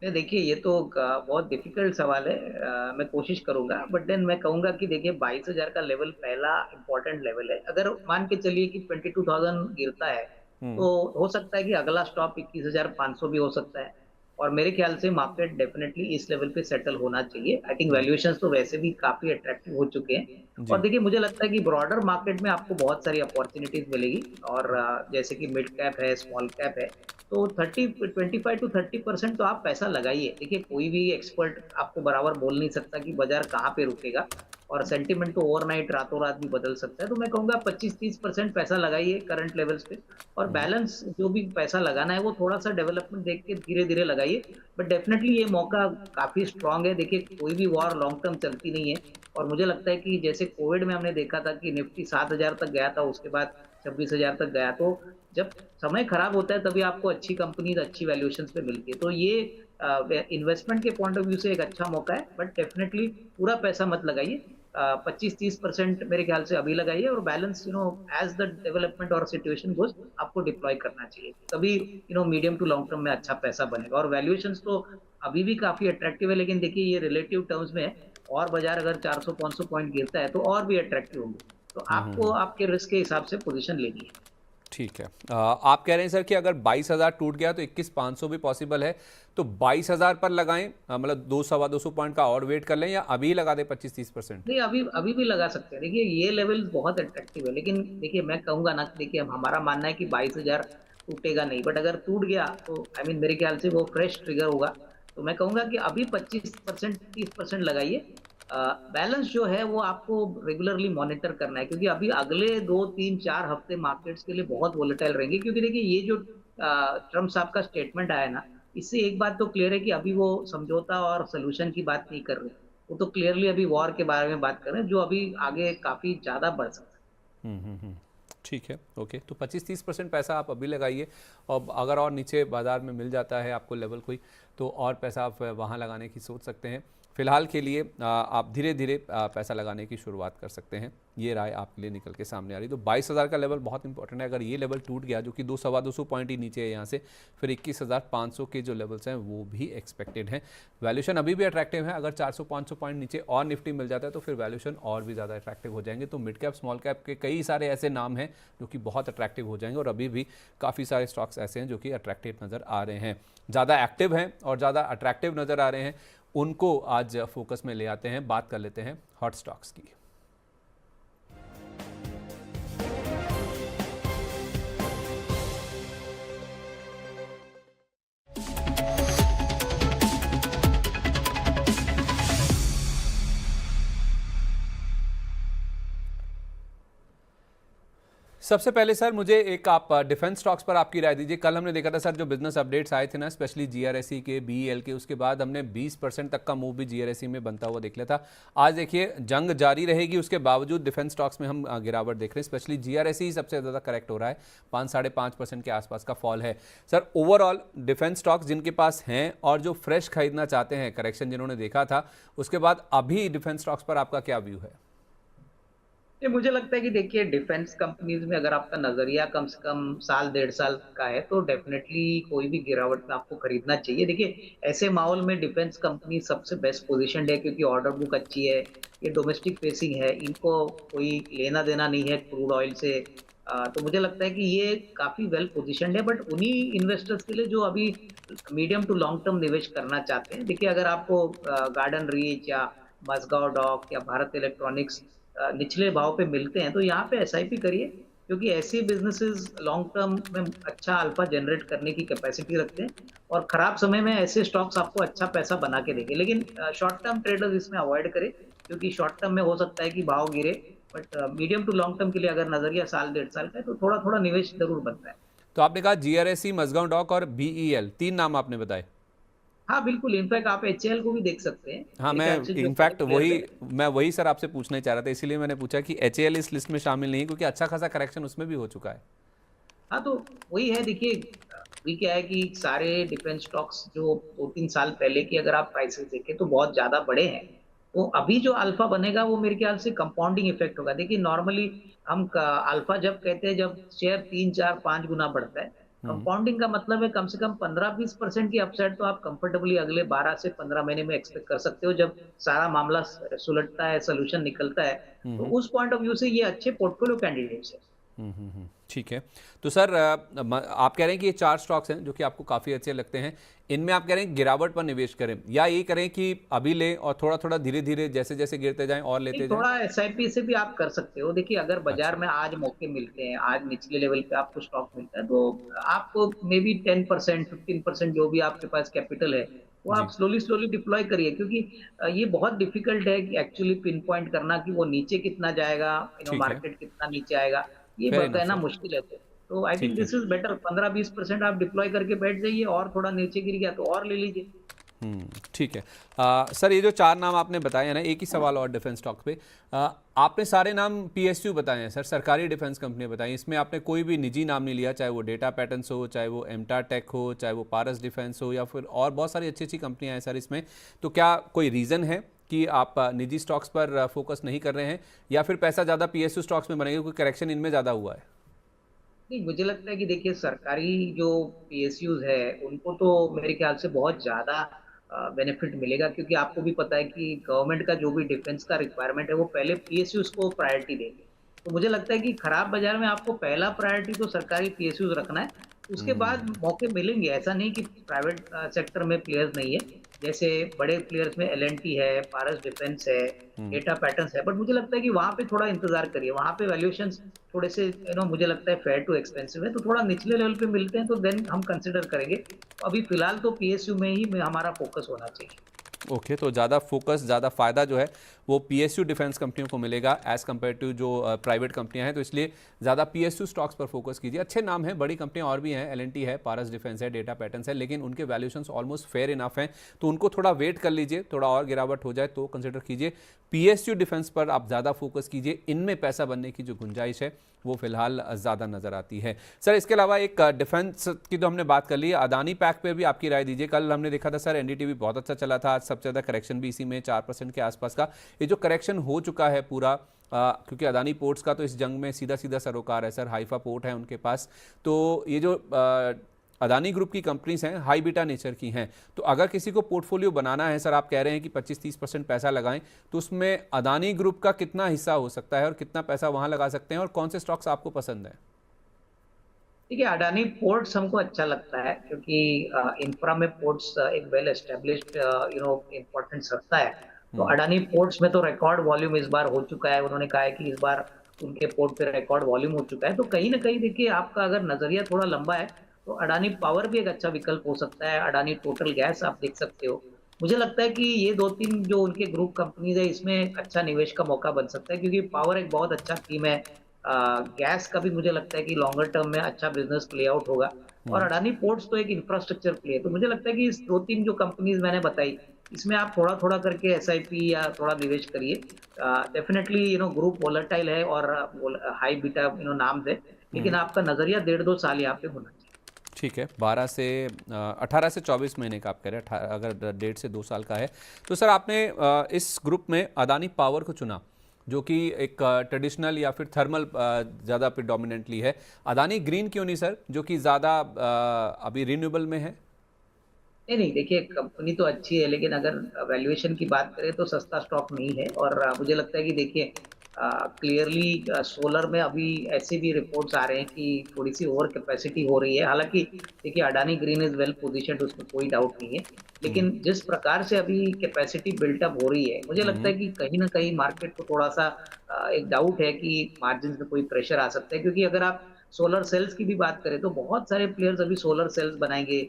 नहीं, देखिए ये तो बहुत डिफिकल्ट सवाल है। मैं कोशिश करूंगा, बट देन मैं कहूंगा कि देखिए 22,000 का लेवल पहला इंपॉर्टेंट लेवल है। अगर मान के चलिए कि 22,000 गिरता है तो हो सकता है कि अगला स्टॉप 21,500 भी हो सकता है, और मेरे ख्याल से मार्केट डेफिनेटली इस लेवल पे सेटल होना चाहिए। आई थिंक वैल्यूएशंस तो वैसे भी काफी अट्रैक्टिव हो चुके हैं, जी। और देखिए मुझे लगता है कि ब्रॉडर मार्केट में आपको बहुत सारी अपॉर्चुनिटीज मिलेगी, और जैसे कि मिड कैप है, स्मॉल कैप है, तो 25 to 30% तो आप पैसा लगाइए। देखिए कोई भी एक्सपर्ट आपको बराबर बोल नहीं सकता कि बाजार कहाँ पे रुकेगा, और सेंटिमेंट तो ओवरनाइट रातों रात भी बदल सकता है। तो मैं कहूंगा 25-30% पैसा लगाइए करंट लेवल्स पे, और बैलेंस जो भी पैसा लगाना है वो थोड़ा सा डेवलपमेंट देख के धीरे धीरे लगाइए। बट डेफिनेटली ये मौका काफी स्ट्रांग है। देखिए कोई भी वॉर लॉन्ग टर्म चलती नहीं है, और मुझे लगता है कि जैसे कोविड में हमने देखा था कि निफ्टी 7,000 तक गया था, उसके बाद 26,000 तक गया। तो जब समय खराब होता है तभी आपको अच्छी कंपनीज अच्छी वैल्यूएशन पे मिलती है। तो ये इन्वेस्टमेंट के पॉइंट ऑफ व्यू से एक अच्छा मौका है, बट डेफिनेटली पूरा पैसा मत लगाइए। 25-30% मेरे ख्याल से अभी लगाइए, और बैलेंस एज द डेवलपमेंट और सिचुएशन गोज आपको डिप्लॉय करना चाहिए, तभी मीडियम टू लॉन्ग टर्म में अच्छा पैसा बनेगा। और वैल्यूएशंस तो अभी भी काफी अट्रैक्टिव है, लेकिन देखिए ये रिलेटिव टर्म्स में है, और बाजार अगर 400-500 पॉइंट गिरता है तो और भी अट्रैक्टिव होंगे। तो आपको आपके रिस्क के हिसाब से पोजीशन लेनी है। ठीक है। आप कह रहे हैं सर कि अगर 22,000 टूट गया तो 21,500 भी पॉसिबल है, तो 22,000 पर लगाएं, मतलब 200-250 पॉइंट का और वेट कर लें, या अभी लगा दें 25-30%? नहीं, अभी अभी भी लगा सकते हैं। देखिए ये लेवल बहुत अट्रैक्टिव है, लेकिन देखिए मैं कहूंगा ना, देखिए हमारा मानना है कि 22,000 टूटेगा नहीं, बट अगर टूट गया तो आई मीन मेरे ख्याल से वो फ्रेश ट्रिगर होगा। तो मैं कहूंगा कि अभी 25% 30% लगाइए। बैलेंस जो है वो आपको रेगुलरली मॉनिटर करना है, क्योंकि अभी अगले 2 3 4 हफ्ते मार्केट्स के लिए बहुत वोलेटाइल रहेंगे। क्योंकि देखिए ये जो ट्रम्प साहब का स्टेटमेंट आया ना, इससे एक बात तो क्लियर है कि अभी वो समझौता और सोल्यूशन की बात नहीं कर रहे। वो तो क्लियरली अभी वॉर के बारे में बात कर रहे हैं, जो अभी आगे काफी ज्यादा बढ़ सकता है। ठीक है, ओके। तो 25-30% पैसा आप अभी लगाइए, और अगर और नीचे बाज़ार में मिल जाता है आपको लेवल कोई, तो और पैसा आप वहाँ लगाने की सोच सकते हैं। फिलहाल के लिए आप धीरे धीरे पैसा लगाने की शुरुआत कर सकते हैं। ये राय आपके लिए निकल के सामने आ रही। तो 22,000 का लेवल बहुत इंपॉर्टेंट है। अगर ये लेवल टूट गया, जो कि 200-250 पॉइंट ही नीचे है यहाँ से, फिर 21,500 के जो लेवल्स हैं वो भी एक्सपेक्टेड हैं। वैल्यूशन अभी भी अट्रैक्टिव है। अगर 400-500 पॉइंट नीचे और निफ्टी मिल जाता है तो फिर वैल्यूशन और भी ज़्यादा अट्रैक्टिव हो जाएंगे। तो मिड कैप स्मॉल कैप के कई सारे ऐसे नाम हैं जो कि बहुत अट्रैक्टिव हो जाएंगे, और अभी भी काफ़ी सारे स्टॉक्स ऐसे हैं जो कि अट्रैक्टिव नज़र आ रहे हैं, ज़्यादा एक्टिव हैं और ज़्यादा अट्रैक्टिव नज़र आ रहे हैं। उनको आज फोकस में ले आते हैं। बात कर लेते हैं हॉट स्टॉक्स की। सबसे पहले सर मुझे एक आप डिफेंस स्टॉक्स पर आपकी राय दीजिए। कल हमने देखा था सर जो बिजनेस अपडेट्स आए थे ना, स्पेशली जीआरएसई के, बीईएल के, उसके बाद हमने 20% तक का मूव भी जीआरएसई में बनता हुआ देख लिया था। आज देखिए जंग जारी रहेगी, उसके बावजूद डिफेंस स्टॉक्स में हम गिरावट देख रहे हैं। स्पेशली जीआरएसई सबसे ज़्यादा करेक्ट हो रहा है, 5-5.5% के आसपास का फॉल है। सर ओवरऑल डिफेंस स्टॉक्स जिनके पास हैं और जो फ्रेश खरीदना चाहते हैं, करेक्शन जिन्होंने देखा था उसके बाद, अभी डिफेंस स्टॉक्स पर आपका क्या व्यू है? ये मुझे लगता है कि देखिए डिफेंस कंपनीज में अगर आपका नजरिया कम से कम साल 1.5 साल का है तो डेफिनेटली कोई भी गिरावट में आपको खरीदना चाहिए। देखिए ऐसे माहौल में डिफेंस कंपनी सबसे बेस्ट पोजीशन है, क्योंकि ऑर्डर बुक अच्छी है, ये डोमेस्टिक फेसिंग है, इनको कोई लेना देना नहीं है क्रूड ऑयल से। तो मुझे लगता है कि ये काफी वेल पोजीशनड है। बट उन्हीं इन्वेस्टर्स के लिए जो अभी मीडियम टू लॉन्ग टर्म निवेश करना चाहते हैं, देखिए अगर आपको गार्डन रीच या मझगांव डॉक या भारत इलेक्ट्रॉनिक्स निचले भाव पे मिलते हैं तो यहाँ पे एसआईपी करिए, क्योंकि ऐसे बिजनेसेस लॉन्ग टर्म में अच्छा अल्फा जनरेट करने की कैपेसिटी रखते हैं, और खराब समय में ऐसे स्टॉक्स आपको अच्छा पैसा बना के देंगे। लेकिन शॉर्ट टर्म ट्रेडर्स इसमें अवॉइड करें, क्योंकि शॉर्ट टर्म में हो सकता है कि भाव गिरे, but medium to long term के लिए अगर नजरिया साल 1.5 साल का है तो थोड़ा थोड़ा निवेश जरूर बनता है। तो आपने कहा जीआरएसई, मझगांव डॉक और बीईएल, 3 नाम आपने बताए। हाँ बिल्कुल, इनफैक्ट आप एचएएल को भी देख सकते हैं। हाँ, मेरे मैं ख्याल से जो इनफैक्ट players हैं, मैं वही सर आपसे पूछना ही चाह रहा था, इसीलिए मैंने पूछा कि एचएएल इस लिस्ट में शामिल नहीं है, क्योंकि अच्छा खासा करेक्शन उसमें भी हो चुका है। हाँ तो वही है। देखिए अभी क्या है कि सारे डिफेंस स्टॉक्स जो 2 3 साल पहले की अगर आप प्राइसेस देखें तो बहुत ज्यादा बड़े हैं। तो अभी जो अल्फा बनेगा वो मेरे ख्याल से कंपाउंडिंग इफेक्ट होगा। देखिए नॉर्मली हम अल्फा जब कहते हैं जब शेयर 3 4 5 गुना बढ़ता है, कंपाउंडिंग का मतलब है कम से कम 15-20% की अपसाइड तो आप कंफर्टेबली अगले 12 से 15 महीने में एक्सपेक्ट कर सकते हो, जब सारा मामला सुलटता है, सोल्यूशन निकलता है। तो उस पॉइंट ऑफ व्यू से ये अच्छे पोर्टफोलियो कैंडिडेट्स है। ठीक है। तो सर आप कह रहे हैं कि ये 4 स्टॉक्स हैं जो कि आपको काफ़ी अच्छे लगते हैं, इनमें आप कह रहे हैं गिरावट पर निवेश करें, या ये करें कि अभी लें और थोड़ा थोड़ा धीरे धीरे जैसे जैसे गिरते जाएं और लेते जाएं? थोड़ा एसआईपी से भी आप कर सकते हो। देखिए अगर बाजार अच्छा। में आज मौके मिलते हैं, आज निचले लेवल पे आपको स्टॉक मिलता है, तो आपको मे बी 10% 15% जो भी आपके पास कैपिटल है वो आप जी। स्लोली स्लोली डिप्लॉय करिए, क्योंकि ये बहुत डिफिकल्ट है कि एक्चुअली पिन पॉइंट करना कि वो नीचे कितना जाएगा, ठीक है। मार्केट कितना नीचे आएगा, ये फेयर इनफ कहना सर। मुश्किल है। तो आई थिंक ठीक है। दिस इज बेटर, 15-20% आप डिप्लॉय करके बैठ जाइए, और थोड़ा नीचे गिर गया तो और ले लीजिए। ठीक है। सर ये जो 4 नाम आपने बताए हैं ना, एक ही सवाल और डिफेंस स्टॉक पे, आपने सारे नाम पीएसयू बताए हैं सर, सरकारी डिफेंस कंपनी बताई, इसमें आपने कोई भी निजी नाम नहीं लिया, चाहे वो डेटा पैटर्न्स हो, चाहे वो एमटा टेक हो, चाहे वो पारस डिफेंस हो, या फिर और बहुत सारी अच्छी अच्छी कंपनियां हैं सर इसमें। तो क्या कोई रीज़न है कि आप निजी स्टॉक्स पर फोकस नहीं कर रहे हैं, या फिर पैसा ज़्यादा पीएसयू स्टॉक्स में बनेगा क्योंकि करेक्शन इनमें ज़्यादा हुआ है? नहीं, मुझे लगता है कि देखिए सरकारी जो पीएसयूज है उनको तो मेरे ख्याल से बहुत ज्यादा बेनिफिट मिलेगा, क्योंकि आपको भी पता है कि गवर्नमेंट का जो भी डिफेंस का रिक्वायरमेंट है वो पहले पीएसयूज को प्रायोरिटी देगी। तो मुझे लगता है कि खराब बाजार में आपको पहला प्रायोरिटी तो सरकारी पीएसयूज रखना है, उसके बाद हम्म। मौके मिलेंगे। ऐसा नहीं कि प्राइवेट सेक्टर में प्लेयर्स नहीं है, जैसे बड़े प्लेयर्स में एल&टी है, पारस डिफेंस है, हम्म। डेटा पैटर्न्स है, बट मुझे लगता है कि वहां पे थोड़ा इंतजार करिए, वहां पे वैल्यूएशंस थोड़े से मुझे लगता है फेयर टू एक्सपेंसिव है, तो थोड़ा निचले लेवल पे मिलते हैं तो देन हम कंसिडर करेंगे। अभी फिलहाल तो पीएसयू में ही हमारा फोकस होना चाहिए। ओके, तो ज़्यादा फोकस, ज़्यादा फ़ायदा जो है वो पीएसयू डिफेंस कंपनियों को मिलेगा एज़ कम्पेयर टू जो प्राइवेट कंपनियां हैं, तो इसलिए ज़्यादा पीएसयू स्टॉक्स पर फोकस कीजिए। अच्छे नाम हैं, बड़ी कंपनियां और भी हैं, एल&टी है, पारस डिफेंस है, डेटा पैटर्न्स है, लेकिन उनके वैल्यूएशंस ऑलमोस्ट फेयर इनफ हैं, तो उनको थोड़ा वेट कर लीजिए, थोड़ा और गिरावट हो जाए तो कंसिडर कीजिए। पीएसयू डिफेंस पर आप ज़्यादा फोकस कीजिए, इनमें पैसा बनने की जो गुंजाइश है वो फिलहाल ज़्यादा नज़र आती है। सर, इसके अलावा एक डिफेंस की तो हमने बात कर ली, अदानी पैक पे भी आपकी राय दीजिए। कल हमने देखा था सर एनडीटीवी बहुत अच्छा चला था, आज सबसे ज़्यादा करेक्शन भी इसी में 4% के आसपास का। ये जो करेक्शन हो चुका है पूरा, क्योंकि अदानी पोर्ट्स का तो इस जंग में सीधा सीधा सरोकार है सर, हाइफा पोर्ट है उनके पास, तो ये जो अदानी ग्रुप की कंपनीज हैं हाई बीटा नेचर की हैं, तो अगर किसी को पोर्टफोलियो बनाना है सर, आप कह रहे हैं कि 25-30% पैसा लगाएं, तो उसमें अदानी ग्रुप का कितना हिस्सा हो सकता है और कितना पैसा वहां लगा सकते हैं, और कौन से स्टॉक्स आपको पसंद है? देखिए, अडानी पोर्ट्स हमको अच्छा लगता है क्योंकि इंफ्रा में पोर्ट्स एक वेल एस्टेब्लिश्ड इम्पोर्टेंस रखता है। तो हम्म। अडानी पोर्ट्स में तो रिकॉर्ड वॉल्यूम इस बार हो चुका है, उन्होंने कहा है कि इस बार उनके पोर्ट पे रिकॉर्ड वॉल्यूम हो चुका है, तो कहीं ना कहीं देखिए आपका अगर नजरिया थोड़ा लंबा है तो अडानी पावर भी एक अच्छा विकल्प हो सकता है। अडानी टोटल गैस आप देख सकते हो। मुझे लगता है कि ये दो तीन जो उनके ग्रुप कंपनीज है इसमें अच्छा निवेश का मौका बन सकता है, क्योंकि पावर एक बहुत अच्छा थीम है। गैस का भी मुझे लगता है कि लॉन्गर टर्म में अच्छा बिजनेस प्ले आउट होगा। और हम्म। अडानी पोर्ट्स तो एक इंफ्रास्ट्रक्चर प्ले है, तो मुझे लगता है कि इस दो तीन जो कंपनीज मैंने बताई इसमें आप थोड़ा थोड़ा करके एसआईपी या थोड़ा निवेश करिए। डेफिनेटली ग्रुप वोलेटाइल है और हाई बीटा नाम है, लेकिन हम्म। आपका नजरिया 1.5-2 साल यहाँ पे होना चाहिए। ठीक है, 18 से 24 महीने का आप कह रहे हैं, अगर 1.5 से 2 साल का है, तो सर आपने इस ग्रुप में अदानी पावर को चुना, जो कि एक ट्रेडिशनल या फिर थर्मल ज़्यादा प्रिडोमिनेंटली है। अदानी ग्रीन क्यों नहीं सर, जो कि ज़्यादा अभी रिन्यूएबल में है? नहीं नहीं, देखिए कंपनी तो अच्छी है, लेकिन अगर वैल्यूएशन की बात करें तो सस्ता स्टॉक नहीं है। और मुझे लगता है कि देखिए क्लियरली सोलर में अभी ऐसे भी रिपोर्ट्स आ रहे हैं कि थोड़ी सी ओवर कैपेसिटी हो रही है। हालांकि देखिए Adani green is well positioned, उसमें कोई डाउट नहीं है, हम्म। लेकिन जिस प्रकार से अभी कैपेसिटी बिल्टअप हो रही है मुझे लगता हम्म। है कि कहीं ना कहीं मार्केट को थोड़ा सा एक डाउट है कि मार्जिन में कोई प्रेशर आ सकता है। क्योंकि अगर आप सोलर सेल्स की भी बात करें तो बहुत सारे प्लेयर्स अभी सोलर सेल्स बनाएंगे,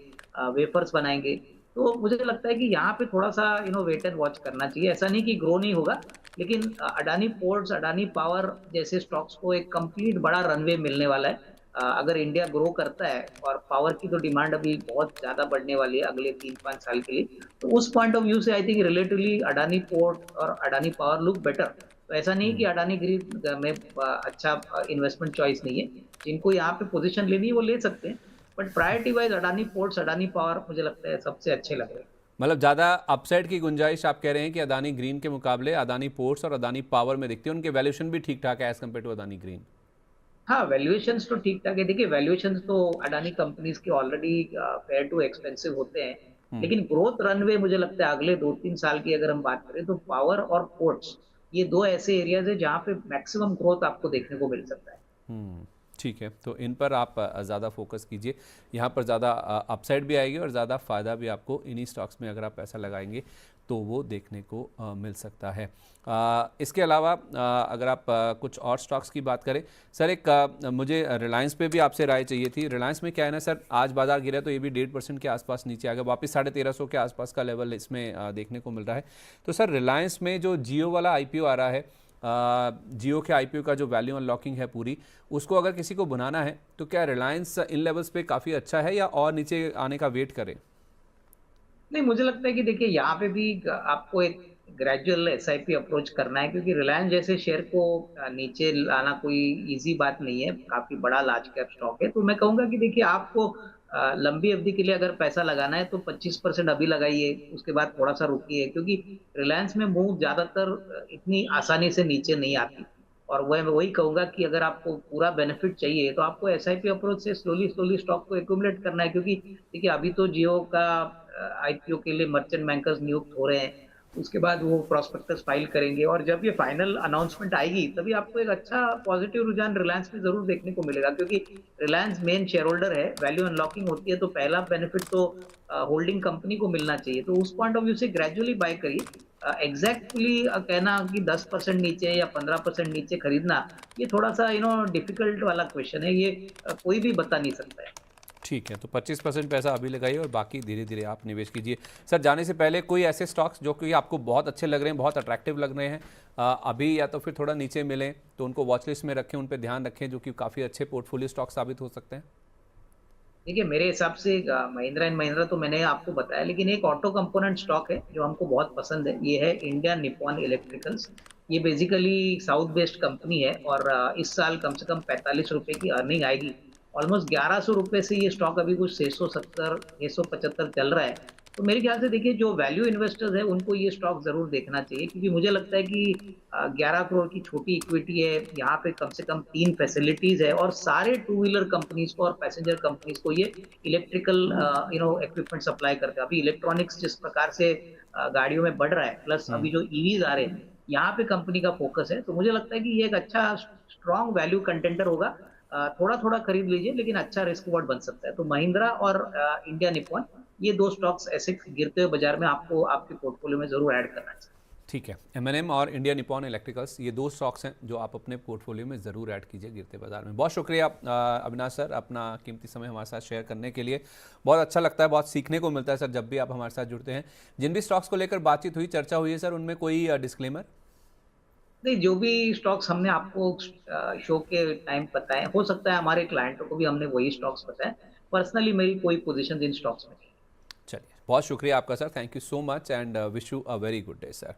वेफर्स बनाएंगे। तो मुझे लगता है कि यहाँ पे थोड़ा सा वेट एंड वॉच करना चाहिए। ऐसा नहीं कि ग्रो नहीं होगा, लेकिन अडानी पोर्ट्स, अडानी पावर जैसे स्टॉक्स को एक कंप्लीट बड़ा रनवे मिलने वाला है। अगर इंडिया ग्रो करता है और पावर की तो डिमांड अभी बहुत ज्यादा बढ़ने वाली है अगले 3-5 साल के लिए, तो उस पॉइंट ऑफ व्यू से I think relatively Adani port और अडानी पावर लुक बेटर। तो ऐसा नहीं कि हम्म। अडानी ग्रिड में अच्छा इन्वेस्टमेंट चॉइस नहीं है। जिनको यहाँ पे पोजीशन लेनी है वो ले सकते हैं, but priority wise Adani ports, Adani power मुझे लगता है सबसे अच्छे लग रहे हैं। मतलब ज़्यादा अपसाइड की गुंजाइश आप कह रहे हैं कि अदानी ग्रीन के मुकाबले अदानी पोर्ट्स और अदानी पावर में दिखती है, उनके वैल्यूएशन भी ठीक ठाक है as compared to Adani green. हाँ, वैल्यूएशंस तो ठीक ठाक है। देखिए वैल्यूएशंस तो अडानी कंपनीज के ऑलरेडी फेयर टू एक्सपेंसिव होते हैं, हम्म। लेकिन ग्रोथ रनवे मुझे लगता है अगले 2-3 साल की अगर हम बात करें तो पावर और पोर्ट्स ये दो ऐसे एरियाज है जहाँ पे मैक्सिमम ग्रोथ आपको देखने को मिल सकता है। हम्म। ठीक है, तो इन पर आप ज़्यादा फोकस कीजिए, यहाँ पर ज़्यादा अपसाइड भी आएगी और ज़्यादा फ़ायदा भी आपको इन्हीं स्टॉक्स में अगर आप पैसा लगाएंगे तो वो देखने को मिल सकता है। इसके अलावा अगर आप कुछ और स्टॉक्स की बात करें सर, एक मुझे रिलायंस पे भी आपसे राय चाहिए थी। रिलायंस में क्या है ना सर, आज बाजार गिरा तो ये भी 1.5% के आसपास नीचे आ गया, वापस 1350 के आसपास का लेवल इसमें देखने को मिल रहा है। तो सर रिलायंस में जो जियो वाला आईपीओ आ रहा है, जियो के आईपीओ का जो वैल्यू अनलॉकिंग है पूरी, उसको अगर किसी को बनाना है तो क्या रिलायंस इन लेवल्स पे काफ़ी अच्छा है या और नीचे आने का वेट करें? नहीं, मुझे लगता है कि देखिए यहाँ पे भी आपको एक ग्रेजुअल एसआईपी अप्रोच करना है, क्योंकि रिलायंस जैसे शेयर को नीचे लाना कोई इजी बात नहीं है, काफी बड़ा लार्ज कैप स्टॉक है। तो मैं कहूंगा कि देखिए आपको लंबी अवधि के लिए अगर पैसा लगाना है तो 25% अभी लगाइए, उसके बाद थोड़ा सा रुकिए, क्योंकि रिलायंस में मूव ज्यादातर इतनी आसानी से नीचे नहीं आती। और वह मैं वही कहूंगा कि अगर आपको पूरा बेनिफिट चाहिए तो आपको एसआईपी अप्रोच से स्लोली स्लोली स्टॉक को एक्यूमुलेट करना है, क्योंकि देखिए अभी तो जियो का आईपीओ के लिए मर्चेंट बैंकर्स नियुक्त हो रहे हैं उसके बाद वो प्रॉस्पेक्टस फाइल करेंगे और जब ये फाइनल अनाउंसमेंट आएगी तभी आपको एक अच्छा पॉजिटिव रुझान रिलायंस में जरूर देखने को मिलेगा, क्योंकि रिलायंस मेन शेयर होल्डर है। वैल्यू अनलॉकिंग होती है तो पहला बेनिफिट तो होल्डिंग कंपनी को मिलना चाहिए, तो उस पॉइंट ऑफ व्यू से ग्रेजुअली बाय करिए। एग्जैक्टली कहना कि 10% नीचे या 15% नीचे खरीदना, ये थोड़ा सा डिफिकल्ट वाला क्वेश्चन है, ये कोई भी बता नहीं सकता है। ठीक है, तो 25% पैसा अभी लगाइए और बाकी धीरे धीरे आप निवेश कीजिए। सर, जाने से पहले कोई ऐसे स्टॉक्स जो कि आपको बहुत अच्छे लग रहे हैं, बहुत अट्रैक्टिव लग रहे हैं, अभी या तो फिर थोड़ा नीचे मिलें तो उनको वॉच लिस्ट में रखें, उन पे ध्यान रखें, जो कि काफ़ी अच्छे पोर्टफोलियो स्टॉक साबित हो सकते हैं? देखिए, मेरे हिसाब से महिंद्रा एंड महिंद्रा तो मैंने आपको बताया, लेकिन एक ऑटो कंपोनेंट स्टॉक है जो हमको बहुत पसंद है, ये है इंडिया निप्पॉन इलेक्ट्रिकल्स। ये बेसिकली साउथ बेस्ड कंपनी है और इस साल कम से कम 45 रुपए की अर्निंग आएगी। ऑलमोस्ट 1100 रुपए से ये स्टॉक अभी कुछ 670 675 चल रहा है। तो मेरे ख्याल से देखिए, जो वैल्यू इन्वेस्टर्स है उनको ये स्टॉक जरूर देखना चाहिए, क्योंकि मुझे लगता है कि 11 करोड़ की छोटी इक्विटी है, यहाँ पे कम से कम 3 फैसिलिटीज है और सारे टू व्हीलर कंपनीज को और पैसेंजर कंपनीज को ये इलेक्ट्रिकल इक्विपमेंट सप्लाई करते हैं। अभी इलेक्ट्रॉनिक्स जिस प्रकार से गाड़ियों में बढ़ रहा है, प्लस अभी जो ईवीज आ रहे हैं, यहाँ पे कंपनी का फोकस है। तो मुझे लगता है कि ये एक अच्छा स्ट्रॉन्ग वैल्यू कंटेंटर होगा। थोड़ा थोड़ा खरीद लीजिए, लेकिन अच्छा रिस्क रिवॉर्ड बन सकता है। तो महिंद्रा और इंडिया निप्पॉन, ये दो स्टॉक्स ऐसे गिरते हुए बाजार में आपको आपके पोर्टफोलियो में जरूर ऐड करना चाहिए। ठीक है, एम और इंडिया निप्पॉन इलेक्ट्रिकल्स, ये दो स्टॉक्स हैं जो आप अपने पोर्टफोलियो में ज़रूर ऐड कीजिए गिरते बाजार में। बहुत शुक्रिया अविनाश सर, अपना कीमती समय हमारे साथ शेयर करने के लिए। बहुत अच्छा लगता है, बहुत सीखने को मिलता है सर जब भी आप हमारे साथ जुड़ते हैं। जिन भी स्टॉक्स को लेकर बातचीत हुई, चर्चा हुई है सर, उनमें कोई डिस्क्लेमर? नहीं, जो भी स्टॉक्स हमने आपको शो के टाइम बताए, हो सकता है हमारे क्लाइंटों को भी हमने वही स्टॉक्स बताए। पर्सनली मेरी कोई पोजीशन इन स्टॉक्स में नहीं। चलिए, बहुत शुक्रिया आपका sir, thank you so much and wish you a very good day sir.